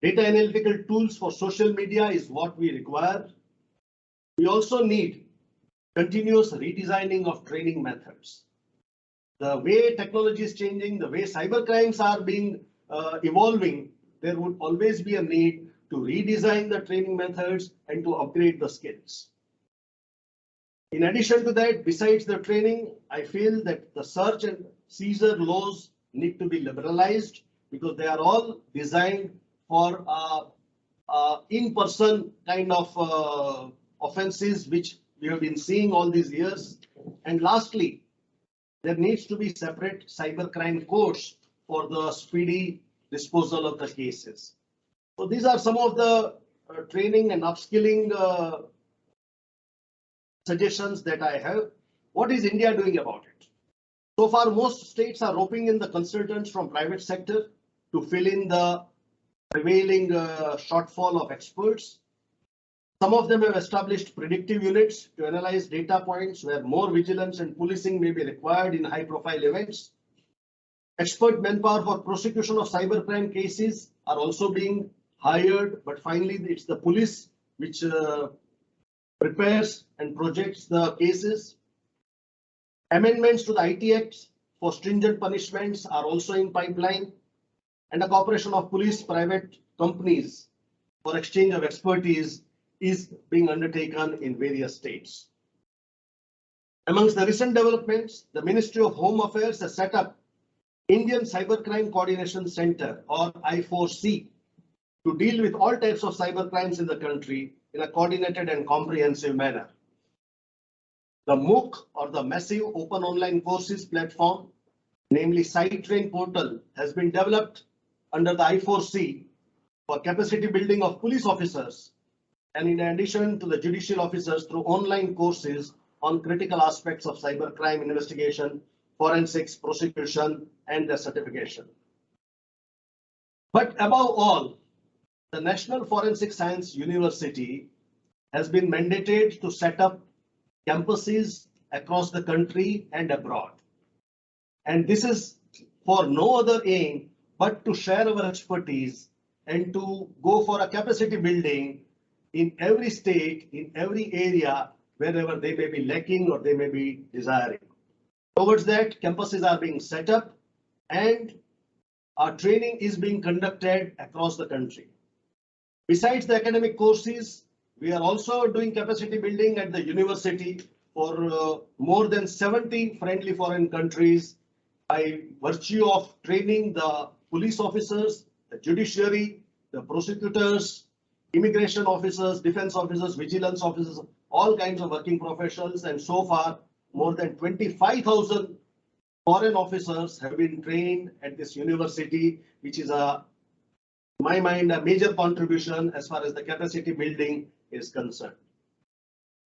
Data analytical tools for social media is what we require. We also need continuous redesigning of training methods. The way technology is changing, the way cyber crimes are being evolving, there would always be a need to redesign the training methods and to upgrade the skills. In addition to that, besides the training, I feel that the search and seizure laws need to be liberalized because they are all designed for in-person kind of offenses, which we have been seeing all these years. And lastly, there needs to be separate cybercrime courts for the speedy disposal of the cases. So these are some of the training and upskilling suggestions that I have. What is India doing about it? So far, most states are roping in the consultants from private sector to fill in the prevailing shortfall of experts. Some of them have established predictive units to analyze data points where more vigilance and policing may be required in high-profile events. Expert manpower for prosecution of cybercrime cases are also being hired, but finally it's the police which prepares and projects the cases. Amendments to the IT Act for stringent punishments are also in pipeline, and the cooperation of police private companies for exchange of expertise is being undertaken in various states. Amongst the recent developments, the Ministry of Home Affairs has set up Indian Cybercrime Coordination Center, or I4C, to deal with all types of cyber crimes in the country in a coordinated and comprehensive manner. The MOOC, or the Massive Open Online Courses platform, namely SciTrain portal, has been developed under the I4C for capacity building of police officers, and in addition to the judicial officers through online courses on critical aspects of cybercrime investigation, forensics, prosecution, and their certification. But above all, the National Forensic Science University has been mandated to set up campuses across the country and abroad. And this is for no other aim but to share our expertise and to go for a capacity building in every state, in every area, wherever they may be lacking or they may be desiring. Towards that, campuses are being set up and our training is being conducted across the country. Besides the academic courses, we are also doing capacity building at the university for more than 70 friendly foreign countries by virtue of training the police officers, the judiciary, the prosecutors, immigration officers, defense officers, vigilance officers, all kinds of working professionals. And so far, more than 25,000 foreign officers have been trained at this university, which is in my mind, a major contribution as far as the capacity building is concerned.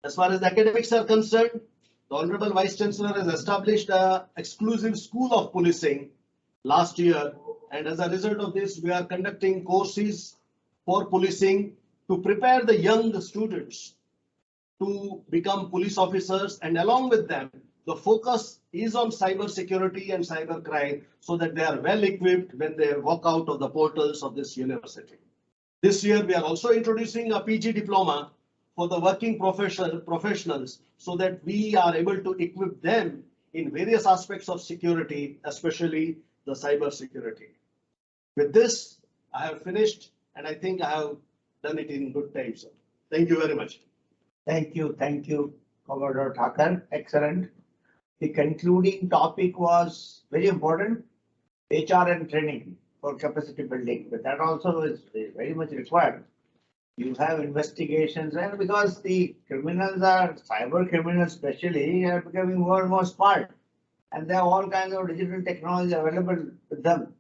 As far as the academics are concerned, the Honorable Vice Chancellor has established an exclusive school of policing last year. And as a result of this, we are conducting courses for policing to prepare the young students to become police officers, and along with them, the focus is on cyber security and cyber crime so that they are well equipped when they walk out of the portals of this university. This year, we are also introducing a PG diploma for the working professionals so that we are able to equip them in various aspects of security, especially the cyber security. With this, I have finished, and I think I have done it in good time, sir. Thank you very much. Thank you, Commodore Thakur. Excellent. The concluding topic was very important, HR and training for capacity building, but that also is very much required. You have investigations, and because the criminals are cyber criminals, especially, are becoming more and more smart, and they have all kinds of digital technology available with them.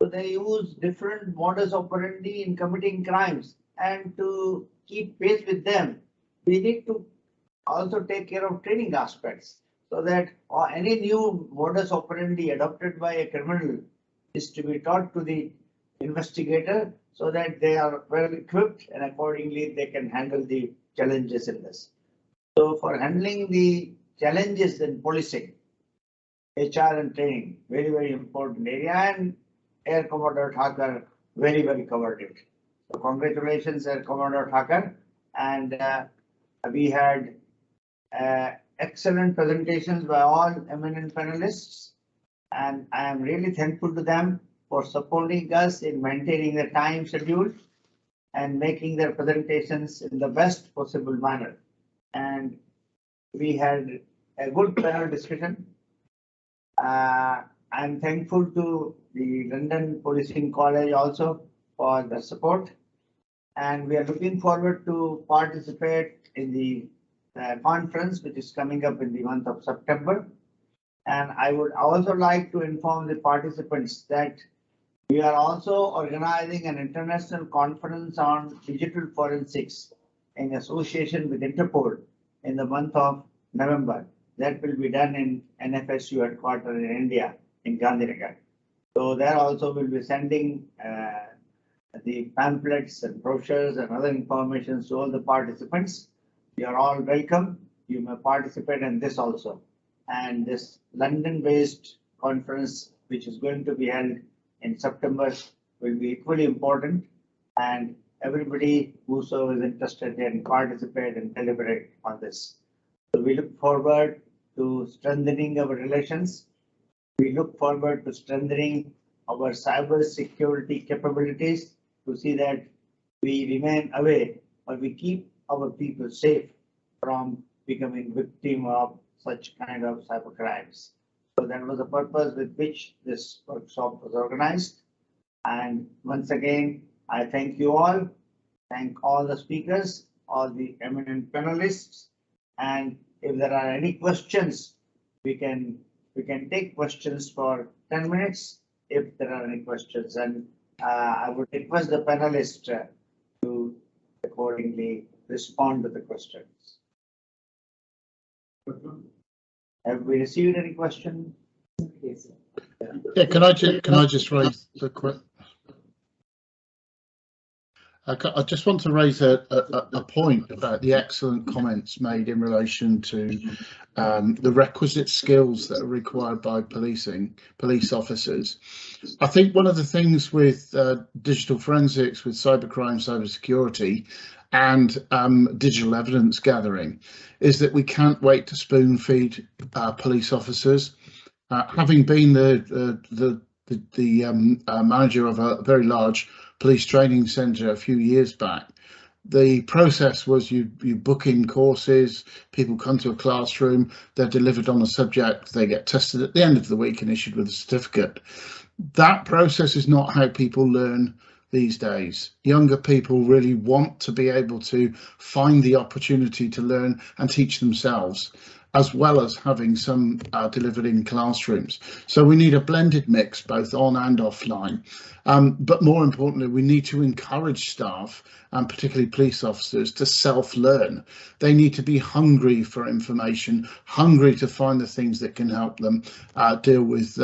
So they use different modus operandi in committing crimes, and to keep pace with them, we need to also take care of training aspects so that any new modus operandi adopted by a criminal is to be taught to the investigator so that they are well equipped and accordingly they can handle the challenges in this. So for handling the challenges in policing, HR and training, very, very important area, and Air Commodore Thakur very, very covered it. So congratulations, Commodore Thakur. And we had excellent presentations by all eminent panelists. And I am really thankful to them for supporting us in maintaining the time schedule and making their presentations in the best possible manner. And we had a good panel discussion. I'm thankful to the London Policing College also for the support. And we are looking forward to participate in the conference, which is coming up in the month of September. And I would also like to inform the participants that we are also organizing an international conference on digital forensics in association with Interpol in the month of November. That will be done in NFSU headquarters in India, in Gandhinagar. So there also will be sending the pamphlets and brochures and other information to all the participants. You are all welcome. You may participate in this also. And this London-based conference, which is going to be held in September, will be equally important. And everybody whoso is interested can participate and deliberate on this. So we look forward to strengthening our relations. We look forward to strengthening our cyber security capabilities to see that we remain away, but we keep our people safe from becoming victim of such kind of cyber crimes. So that was the purpose with which this workshop was organized. And once again, I thank you all. Thank all the speakers, all the eminent panelists. And if there are any questions, we can take questions for 10 minutes if there are any questions. And I would request the panelists to accordingly respond to the questions. Have we received any question? Yeah, can I just raise the question? I just want to raise a point about the excellent comments made in relation to the requisite skills that are required by police officers. I think one of the things with digital forensics, with cybercrime, cybersecurity, and digital evidence gathering is that we can't wait to spoon feed police officers. Having been the manager of a very large police training centre a few years back, the process was you book in courses, people come to a classroom, they're delivered on a subject, they get tested at the end of the week and issued with a certificate. That process is not how people learn these days. Younger people really want to be able to find the opportunity to learn and teach themselves, as well as having some delivered in classrooms. So we need a blended mix, both on and offline. But more importantly, we need to encourage staff, and particularly police officers, to self-learn. They need to be hungry for information, hungry to find the things that can help them deal with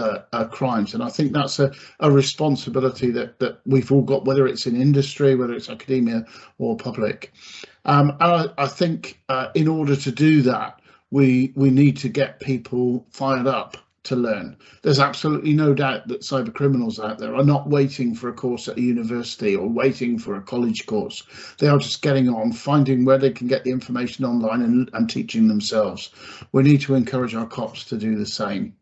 crimes. And I think that's a responsibility that we've all got, whether it's in industry, whether it's academia or public. And I think in order to do that, we need to get people fired up to learn. There's absolutely no doubt that cyber criminals out there are not waiting for a course at a university or waiting for a college course. They are just getting on, finding where they can get the information online and teaching themselves. We need to encourage our cops to do the same.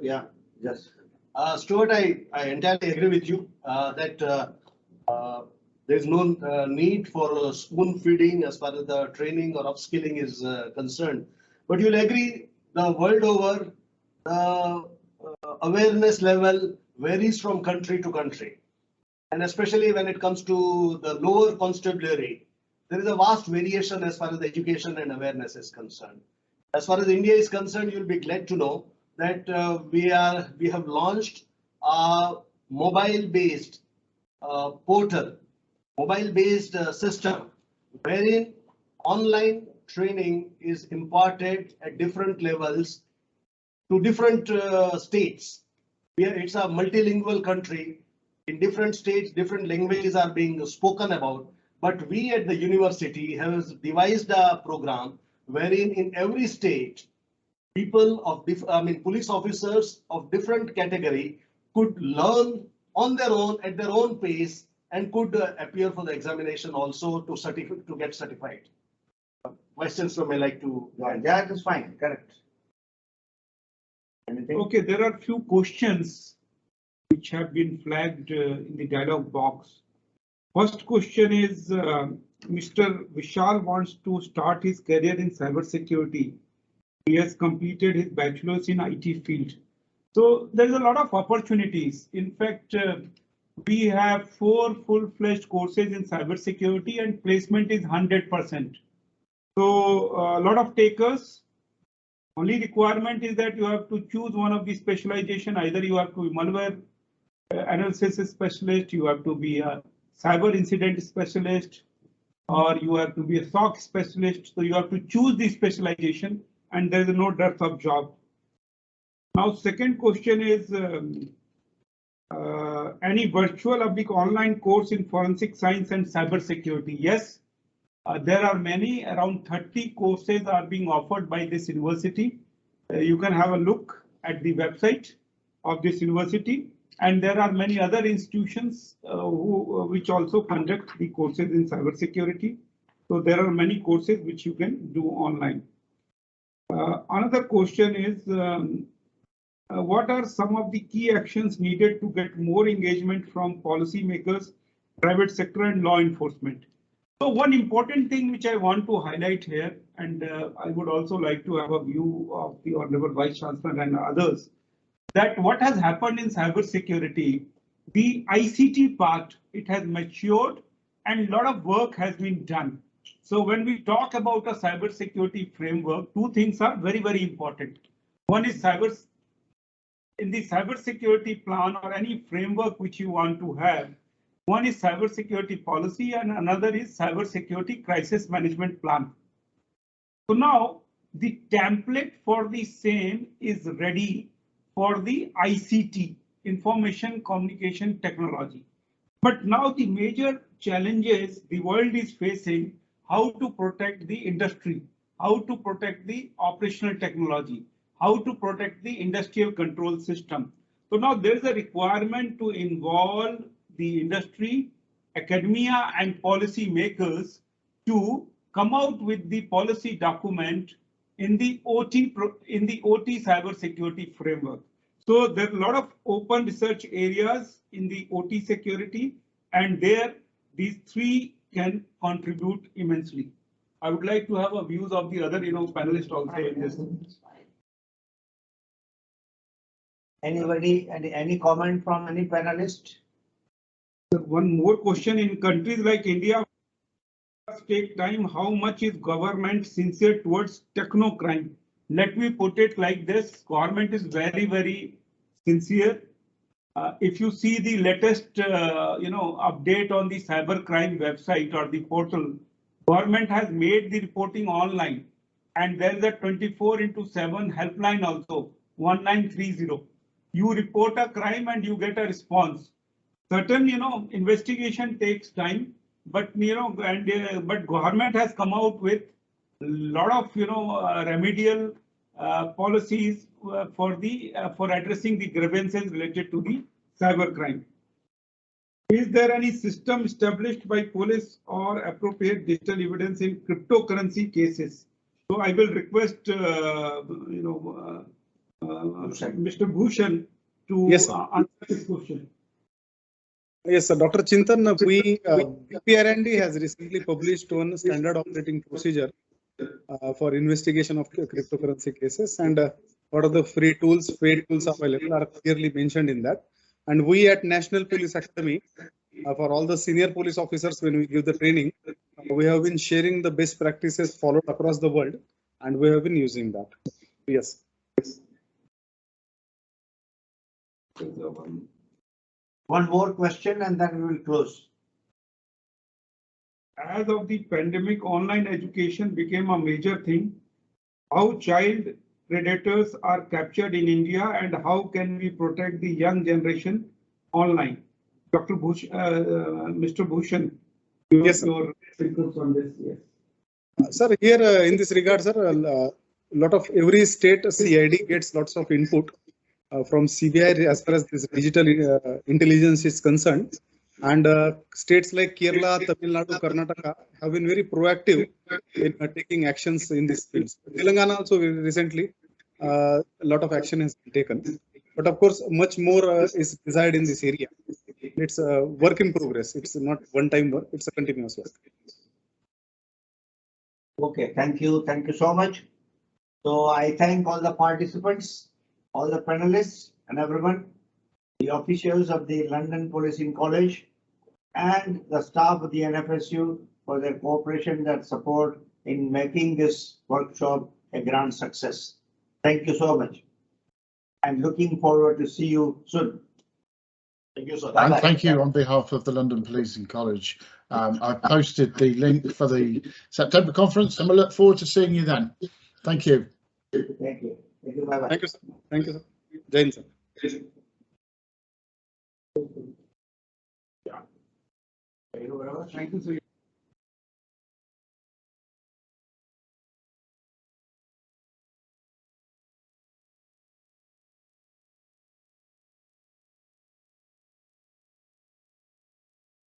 Yeah, yes. Stuart, I entirely agree with you that there's no need for spoon feeding as far as the training or upskilling is concerned. But you'll agree the world over, the awareness level varies from country to country. And especially when it comes to the lower constabulary, there is a vast variation as far as the education and awareness is concerned. As far as India is concerned, you'll be glad to know that we have launched a mobile-based portal, mobile-based system, wherein online training is imparted at different levels to different states. It's a multilingual country. In different states, different languages are being spoken about. But we at the university have devised a program wherein in every state, people of police officers of different category could learn on their own at their own pace and could appear for the examination also to get certified. Vice Chancellor may like to. Yeah, that's fine, correct. Anything? Okay, there are few questions which have been flagged in the dialog box. First question is Mr. Vishal wants to start his career in cybersecurity. He has completed his bachelor's in IT field. So there's a lot of opportunities. In fact, we have 4 full-fledged courses in cybersecurity and placement is 100%. So a lot of takers. Only requirement is that you have to choose one of the specialization. Either you have to be malware analysis specialist, you have to be a cyber incident specialist, or you have to be a SOC specialist. So you have to choose the specialization, and there is no dearth of job. Now, second question is any virtual online course in forensic science and cyber security? Yes, there are many, around 30 courses are being offered by this university. You can have a look at the website of this university, and there are many other institutions which also conduct the courses in cyber security. So there are many courses which you can do online. Another question is what are some of the key actions needed to get more engagement from policymakers, private sector and law enforcement? So one important thing which I want to highlight here, and I would also like to have a view of the Honorable Vice Chancellor and others, that what has happened in cybersecurity, the ICT part, it has matured and a lot of work has been done. So when we talk about a cybersecurity framework, 2 things are very, very important. One is in the cybersecurity plan or any framework which you want to have. One is cybersecurity policy and another is cybersecurity crisis management plan. So now the template for the same is ready for the ICT, information communication technology. But now the major challenges the world is facing, how to protect the industry, how to protect the operational technology, how to protect the industrial control system. So now there is a requirement to involve the industry, academia and policy makers to come out with the policy document in the OT cybersecurity framework. So there are a lot of open research areas in the OT security, and there these 3 can contribute immensely. I would like to have a views of the other panelists also in this. Anybody, any comment from any panelist? One more question: in countries like India, take time, how much is government sincere towards techno crime? Let me put it like this: government is very, very sincere. If you see the latest, update on the cyber crime website or the portal, government has made the reporting online, and there is a 24/7 helpline also, 1930. You report a crime and you get a response. Certain, investigation takes time, but but government has come out with a lot of remedial policies for addressing the grievances related to the cyber crime. Is there any system established by police or appropriate digital evidence in cryptocurrency cases? So I will request Mr. Bhushan to answer this question. Yes, sir. Dr. Chintan, BPRND has recently published one standard operating procedure for investigation of cryptocurrency cases, and what are the free tools, paid tools available are clearly mentioned in that. And we at National Police Academy, for all the senior police officers, when we give the training, we have been sharing the best practices followed across the world, and we have been using that. Yes. One more question and then we will close. As of the pandemic, online education became a major thing. How child predators are captured in India and how can we protect the young generation online? Dr. Mr. Bhushan, yes, your inputs on this. Yes. Sir, here in this regard, sir, lot of every state CID gets lots of input from CBI as far as this digital intelligence is concerned. And states like Kerala, Tamil Nadu, Karnataka have been very proactive in taking actions in this field. Telangana also recently a lot of action has been taken. But of course, much more is desired in this area. It's a work in progress. It's not one-time work. It's a continuous work. Okay, thank you. Thank you so much. So I thank all the participants, all the panelists and everyone, the officials of the London Policing College and the staff of the NFSU for their cooperation and support in making this workshop a grand success. Thank you so much. I'm looking forward to see you soon. Thank you, sir. And Bye-bye. thank you on behalf of the London Policing College. I've posted the link for the September conference and we look forward to seeing you then. Thank you. Thank you. Thank you. Bye-bye. Thank you, sir. Thank you, sir. Jai Hind, sir. Thank you, sir.